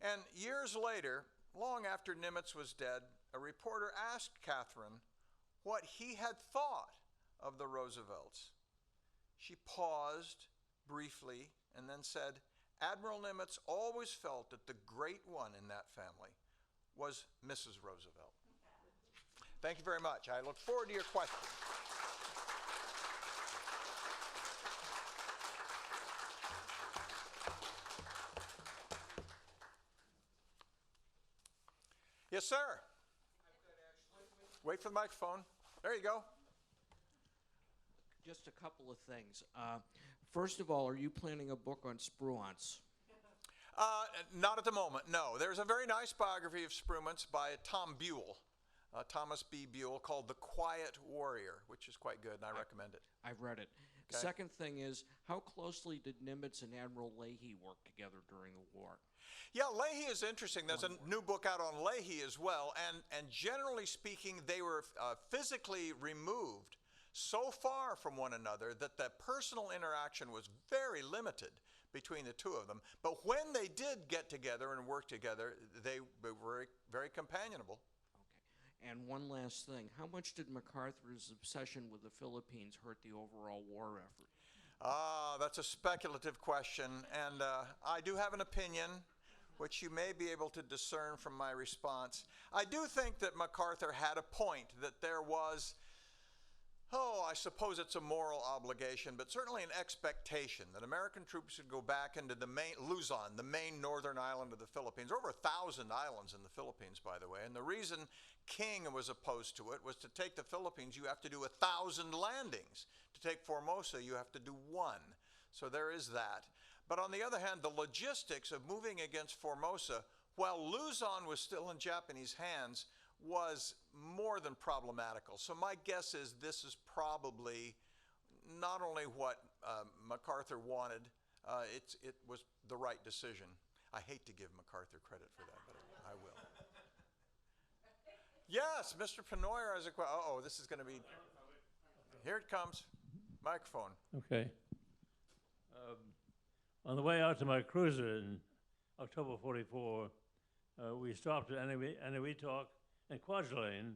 And years later, long after Nimitz was dead, a reporter asked Catherine what he had thought of the Roosevelts. She paused briefly and then said, Admiral Nimitz always felt that the great one in that family was Mrs. Roosevelt. Thank you very much. I look forward to your questions. Yes, sir. Wait for the microphone. There you go. Just a couple of things. First of all, are you planning a book on Spruance? Not at the moment, no. There's a very nice biography of Spruance by Tom Buell, Thomas B. Buell, called The Quiet Warrior, which is quite good, and I recommend it. I've read it. Okay. Second thing is, how closely did Nimitz and Admiral Leahy work together during the war? Yeah, Leahy is interesting. There's a new book out on Leahy as well, and generally speaking, they were physically removed so far from one another that the personal interaction was very limited between the two of them. But when they did get together and work together, they were very, very companionable. Okay. And one last thing. How much did MacArthur's obsession with the Philippines hurt the overall war effort? That's a speculative question, and I do have an opinion, which you may be able to discern from my response. I do think that MacArthur had a point, that there was, I suppose it's a moral obligation, but certainly an expectation that American troops should go back into the main, Luzon, the main northern island of the Philippines. There are over 1,000 islands in the Philippines, by the way, and the reason King was opposed to it was to take the Philippines, you have to do 1,000 landings. To take Formosa, you have to do 1. So there is that. But on the other hand, the logistics of moving against Formosa, while Luzon was still in Japanese hands, was more than problematical. So my guess is this is probably not only what MacArthur wanted, it was the right decision. I hate to give MacArthur credit for that, but I will. Yes, Mr. Penoyer has a question. Uh-oh, this is going to be, here it comes. Microphone. Okay. On the way out to my cruiser in October 44, we stopped at Eniwetok and Kwajalein,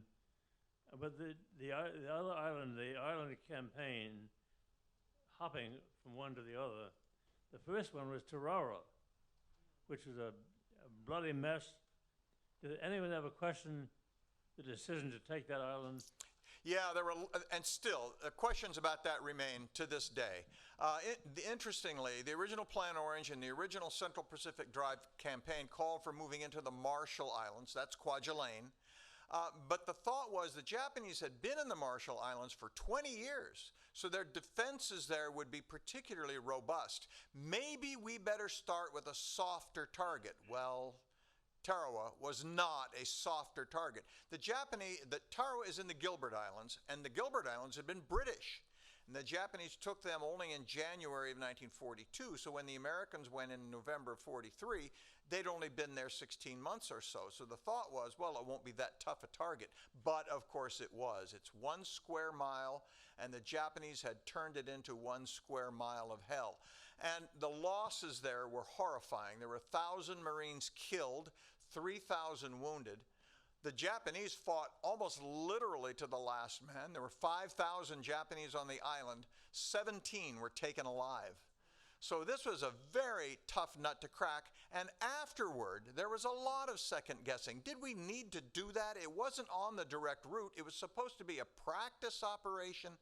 but the other island, the island campaign, hopping from one to the other, the first one was Tarawa, which was a bloody mess. Did anyone ever question the decision to take that island? Yeah, there were, and still, questions about that remain to this day. Interestingly, the original Plan Orange and the original Central Pacific Drive campaign called for moving into the Marshall Islands, that's Kwajalein. But the thought was the Japanese had been in the Marshall Islands for 20 years, so their defenses there would be particularly robust. Maybe we better start with a softer target. Well, Tarawa was not a softer target. Tarawa is in the Gilbert Islands, and the Gilbert Islands had been British. And the Japanese took them only in January of 1942, so when the Americans went in November of 43, they'd only been there 16 months or so. So the thought was, well, it won't be that tough a target. But of course it was. It's 1 square mile, and the Japanese had turned it into 1 square mile of hell. And the losses there were horrifying. There were 1,000 Marines killed, 3,000 wounded. The Japanese fought almost literally to the last man. There were 5,000 Japanese on the island. 17 were taken alive. So this was a very tough nut to crack. And afterward, there was a lot of second guessing. Did we need to do that? It wasn't on the direct route. It was supposed to be a practice operation.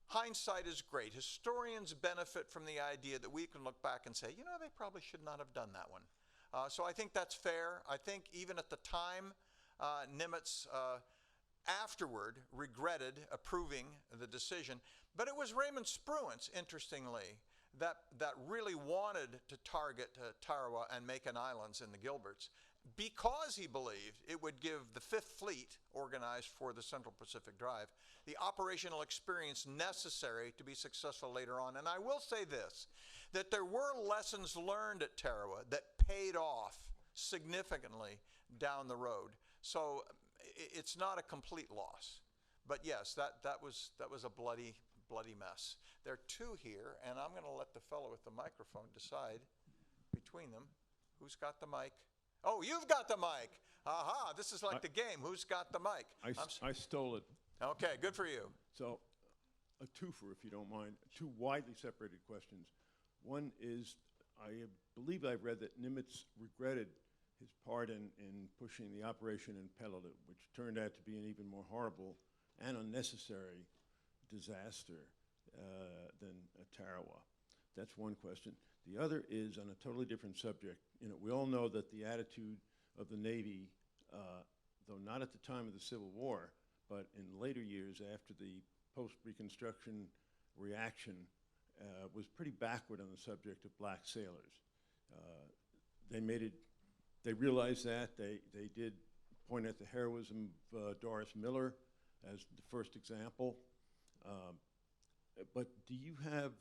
Hindsight is great. Historians benefit from the idea that we can look back and say, you know, they probably should not have done that one. So I think that's fair. I think even at the time, Nimitz afterward regretted approving the decision. But it was Raymond Spruance, interestingly, that really wanted to target Tarawa and Macon Islands in the Gilberts because he believed it would give the Fifth Fleet, organized for the Central Pacific Drive, the operational experience necessary to be successful later on. And I will say this, that there were lessons learned at Tarawa that paid off significantly down the road. So it's not a complete loss. But yes, that was a bloody mess. There are two here, and I'm going to let the fellow with the microphone decide between them who's got the mic. Oh, you've got the mic. Aha, this is like the game. Who's got the mic? I stole it. Okay, good for you. So, a twofer, if you don't mind. Two widely separated questions. One is, I believe I've read that Nimitz regretted his part in pushing the operation in Peleliu, which turned out to be an even more horrible and unnecessary disaster than Tarawa. That's one question. The other is on a totally different subject. You know, we all know that the attitude of the Navy, though not at the time of the Civil War, but in later years after the post-Reconstruction reaction, was pretty backward on the subject of black sailors. They realized that. They did point at the heroism of Doris Miller as the first example. But do you have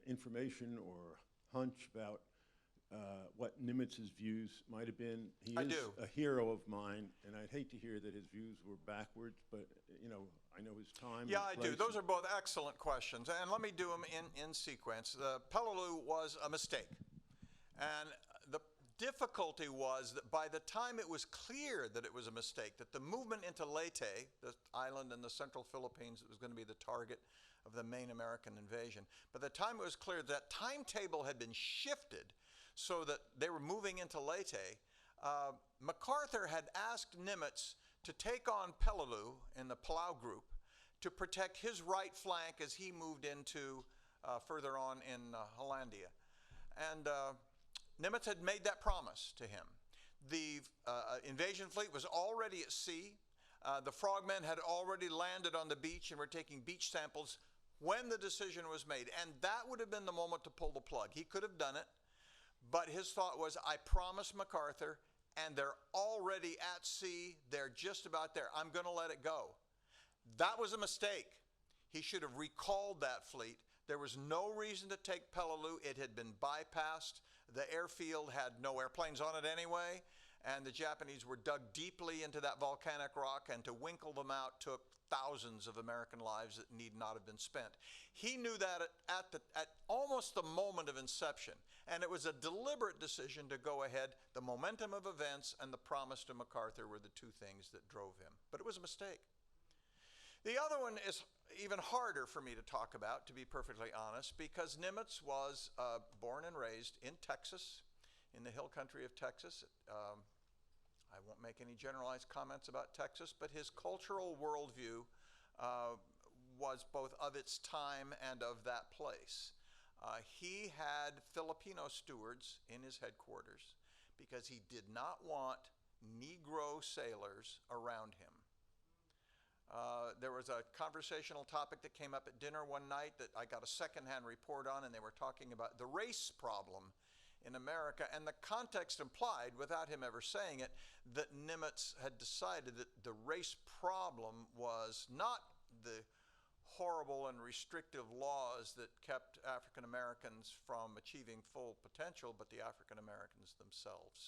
information or hunch about what Nimitz's views might have been? He is a hero of mine, and I'd hate to hear that his views were backwards, but you know, I know his time. Yeah, I do. Those are both excellent questions, and let me do them in sequence. The Peleliu was a mistake, and the difficulty was that by the time it was clear that it was a mistake, that the movement into Leyte, the island in the central Philippines that was going to be the target of the main American invasion, by the time it was clear that timetable had been shifted so that they were moving into Leyte, MacArthur had asked Nimitz to take on Peleliu in the Palau group to protect his right flank as he moved into further on in Hollandia. And Nimitz had made that promise to him. The invasion fleet was already at sea. The frogmen had already landed on the beach and were taking beach samples when the decision was made. And that would have been the moment to pull the plug. He could have done it, but his thought was, I promised MacArthur, and they're already at sea. They're just about there. I'm going to let it go. That was a mistake. He should have recalled that fleet. There was no reason to take Peleliu. It had been bypassed. The airfield had no airplanes on it anyway, and the Japanese were dug deeply into that volcanic rock, and to winkle them out took thousands of American lives that need not have been spent. He knew that at almost the moment of inception, and it was a deliberate decision to go ahead. The momentum of events and the promise to MacArthur were the two things that drove him, but it was a mistake. The other one is even harder for me to talk about, to be perfectly honest, because Nimitz was born and raised in Texas, in the hill country of Texas. I won't make any generalized comments about Texas, but his cultural worldview was both of its time and of that place. He had Filipino stewards in his headquarters because he did not want Negro sailors around him. There was a conversational topic that came up at dinner one night that I got a secondhand report on, and they were talking about the race problem in America, and the context implied, without him ever saying it, that Nimitz had decided that the race problem was not the horrible and restrictive laws that kept African Americans from achieving full potential, but the African Americans themselves.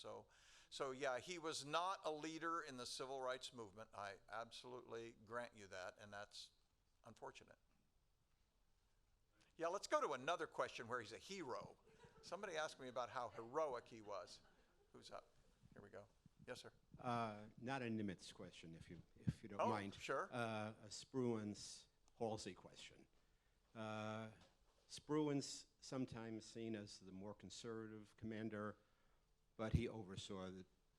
So yeah, he was not a leader in the civil rights movement. I absolutely grant you that, and that's unfortunate. Yeah, let's go to another question where he's a hero. Somebody asked me about how heroic he was. Who's up? Here we go. Yes, sir. Not a Nimitz question, if you don't mind. Sure. A Spruance Halsey question. Spruance, sometimes seen as the more conservative commander, but he oversaw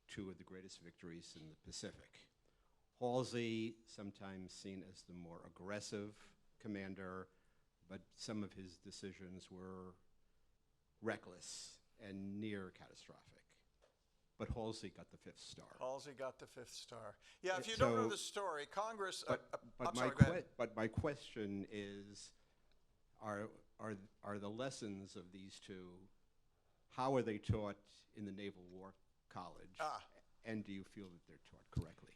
two of the greatest victories in the Pacific. Halsey, sometimes seen as the more aggressive commander, but some of his decisions were reckless and near catastrophic. But Halsey got the 5th star. Halsey got the 5th star. Yeah, if you don't know the story, Congress... But my question is, are the lessons of these two, how are they taught in the Naval War College? And do you feel that they're taught correctly?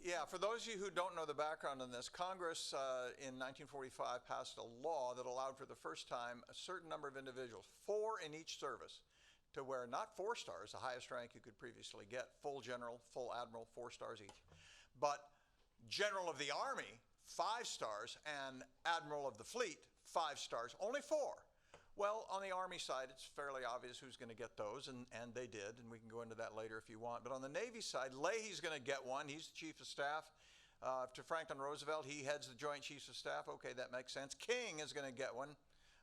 Yeah, for those of you who don't know the background on this, Congress in 1945 passed a law that allowed for the first time a certain number of individuals, 4 in each service, to wear not 4 stars, the highest rank you could previously get, full general, full admiral, 4 stars each, but General of the Army, 5 stars, and Admiral of the Fleet, 5 stars, only 4. Well, on the Army side, it's fairly obvious who's going to get those, and they did, and we can go into that later if you want. But on the Navy side, Leahy's going to get one. He's the Chief of Staff to Franklin Roosevelt. He heads the Joint Chiefs of Staff. Okay, that makes sense. King is going to get one,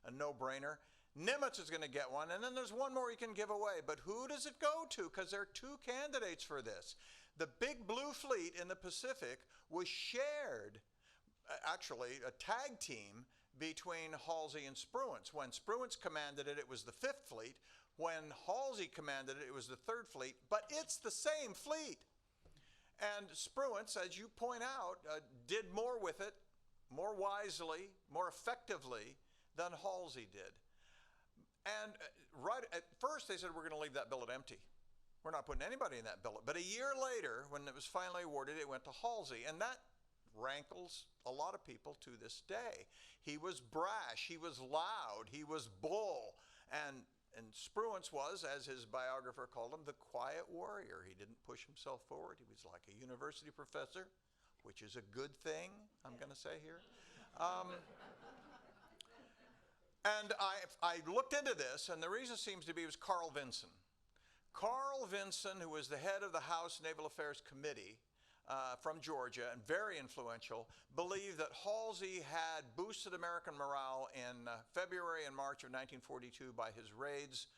a no-brainer. Nimitz is going to get one, and then there's one more he can give away. But who does it go to? Because there are 2 candidates for this. The Big Blue Fleet in the Pacific was shared, actually a tag team, between Halsey and Spruance. When Spruance commanded it, it was the 5th Fleet. When Halsey commanded it, it was the 3rd Fleet. But it's the same fleet. And Spruance, as you point out, did more with it, more wisely, more effectively than Halsey did. And right at first they said, we're going to leave that billet empty. We're not putting anybody in that billet. But a year later, when it was finally awarded, it went to Halsey. And that rankles a lot of people to this day. He was brash, he was loud, he was bull. And Spruance was, as his biographer called him, the quiet warrior. He didn't push himself forward. He was like a university professor, which is a good thing, I'm going to say here. And I looked into this, and the reason seems to be it was Carl Vinson. Carl Vinson, who was the head of the House Naval Affairs Committee from Georgia and very influential, believed that Halsey had boosted American morale in February and March of 1942 by his raids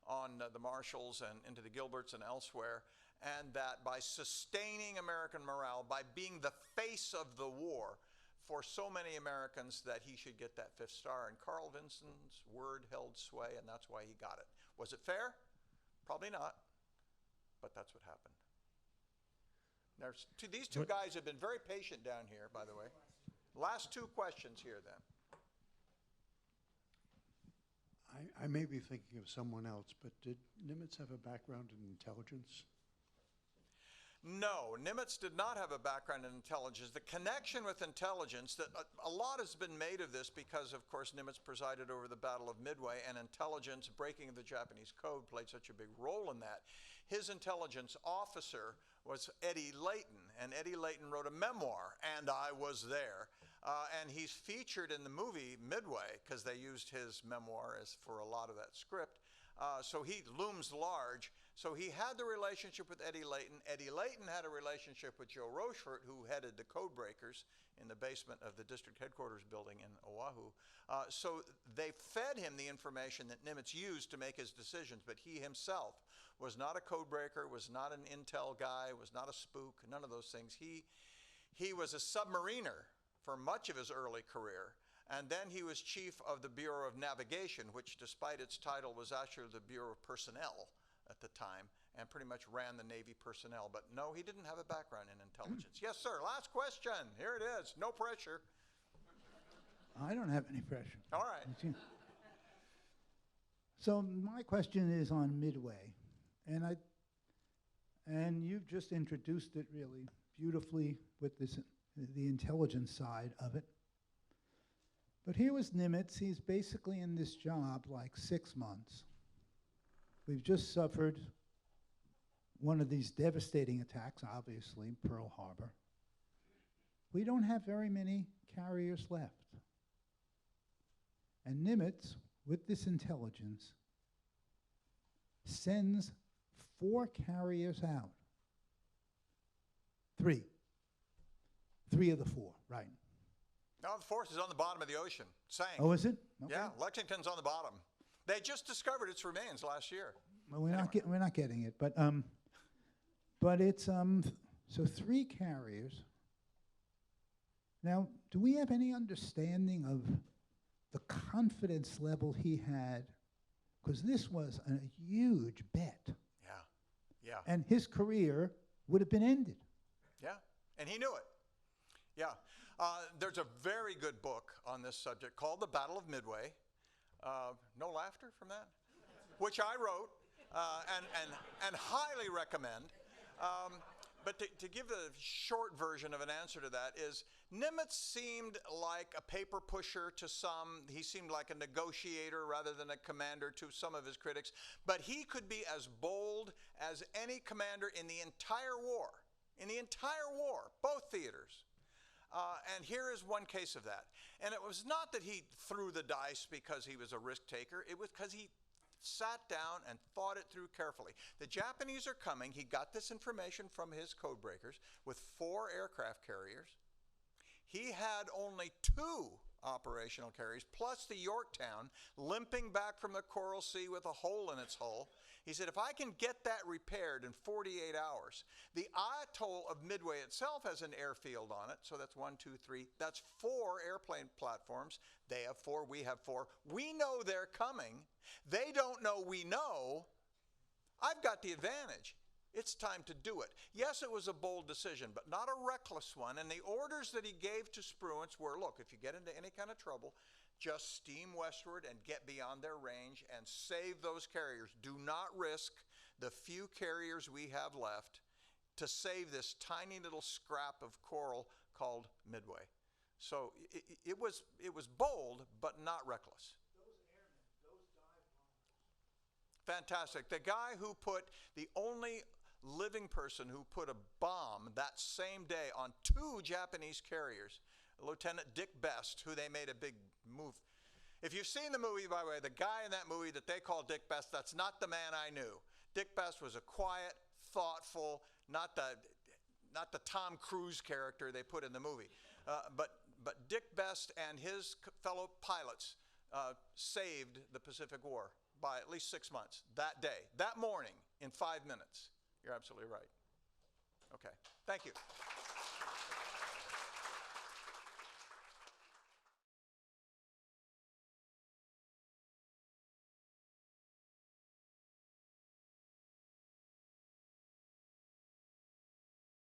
on the Marshalls and into the Gilberts and elsewhere, and that by sustaining American morale, by being the face of the war for so many Americans, that he should get that 5th star. And Carl Vinson's word held sway, and that's why he got it. Was it fair? Probably not, but that's what happened. These 2 guys have been very patient down here, by the way. Last 2 questions here, then. I may be thinking of someone else, but did Nimitz have a background in intelligence? No, Nimitz did not have a background in intelligence. The connection with intelligence, that a lot has been made of this because, of course, Nimitz presided over the Battle of Midway, and intelligence, breaking of the Japanese code, played such a big role in that. His intelligence officer was Eddie Layton, and Eddie Layton wrote a memoir, And I Was There. And he's featured in the movie Midway because they used his memoir as for a lot of that script. So he looms large. So he had the relationship with Eddie Layton. Eddie Layton had a relationship with Joe Rochefort, who headed the code breakers in the basement of the district headquarters building in Oahu. So they fed him the information that Nimitz used to make his decisions, but he himself was not a code breaker, was not an intel guy, was not a spook, none of those things. He was a submariner for much of his early career. And then he was chief of the Bureau of Navigation, which despite its title was actually the Bureau of Personnel at the time, and pretty much ran the Navy personnel. But no, he didn't have a background in intelligence. Yes, sir, last question. Here it is, no pressure. I don't have any pressure. All right. So my question is on Midway, and you've just introduced it really beautifully with this, the intelligence side of it. But here was Nimitz. He's basically in this job like 6 months. We've just suffered one of these devastating attacks, obviously, Pearl Harbor. We don't have very many carriers left. And Nimitz, with this intelligence, sends 4 carriers out. 3. 3 of the 4, right. No, the 4th is on the bottom of the ocean, sank. Oh, is it? Okay. Yeah, Lexington's on the bottom. They just discovered its remains last year. Well, we're not getting it, but it's so 3 carriers. Now, do we have any understanding of the confidence level he had? Because this was a huge bet. Yeah. And his career would have been ended. Yeah, and he knew it. Yeah. There's a very good book on this subject called The Battle of Midway. No laughter from that? Which I wrote and highly recommend. But to give a short version of an answer to that is, Nimitz seemed like a paper pusher to some. He seemed like a negotiator rather than a commander to some of his critics. But he could be as bold as any commander in the entire war. In the entire war, both theaters. And here is one case of that. And it was not that he threw the dice because he was a risk taker. It was because he sat down and thought it through carefully. The Japanese are coming. He got this information from his code breakers with 4 aircraft carriers. He had only 2 operational carriers, plus the Yorktown, limping back from the Coral Sea with a hole in its hull. He said, if I can get that repaired in 48 hours, the atoll of Midway itself has an airfield on it, so that's 1, 2, 3. That's 4 airplane platforms. They have 4, we have 4. We know they're coming. They don't know we know. I've got the advantage. It's time to do it. Yes, it was a bold decision, but not a reckless one. And the orders that he gave to Spruance were, look, if you get into any kind of trouble, just steam westward and get beyond their range and save those carriers. Do not risk the few carriers we have left to save this tiny little scrap of coral called Midway. So it was bold, but not reckless. Those airmen, those dive bombers. Fantastic. The guy who put, the only living person who put a bomb that same day on 2 Japanese carriers, Lieutenant Dick Best, who they made a big move. If you've seen the movie, by the way, the guy in that movie that they call Dick Best, that's not the man I knew. Dick Best was a quiet, thoughtful, not the Tom Cruise character they put in the movie. But Dick Best and his fellow pilots saved the Pacific War by at least 6 months, that day, that morning, in 5 minutes. You're absolutely right. Okay, thank you.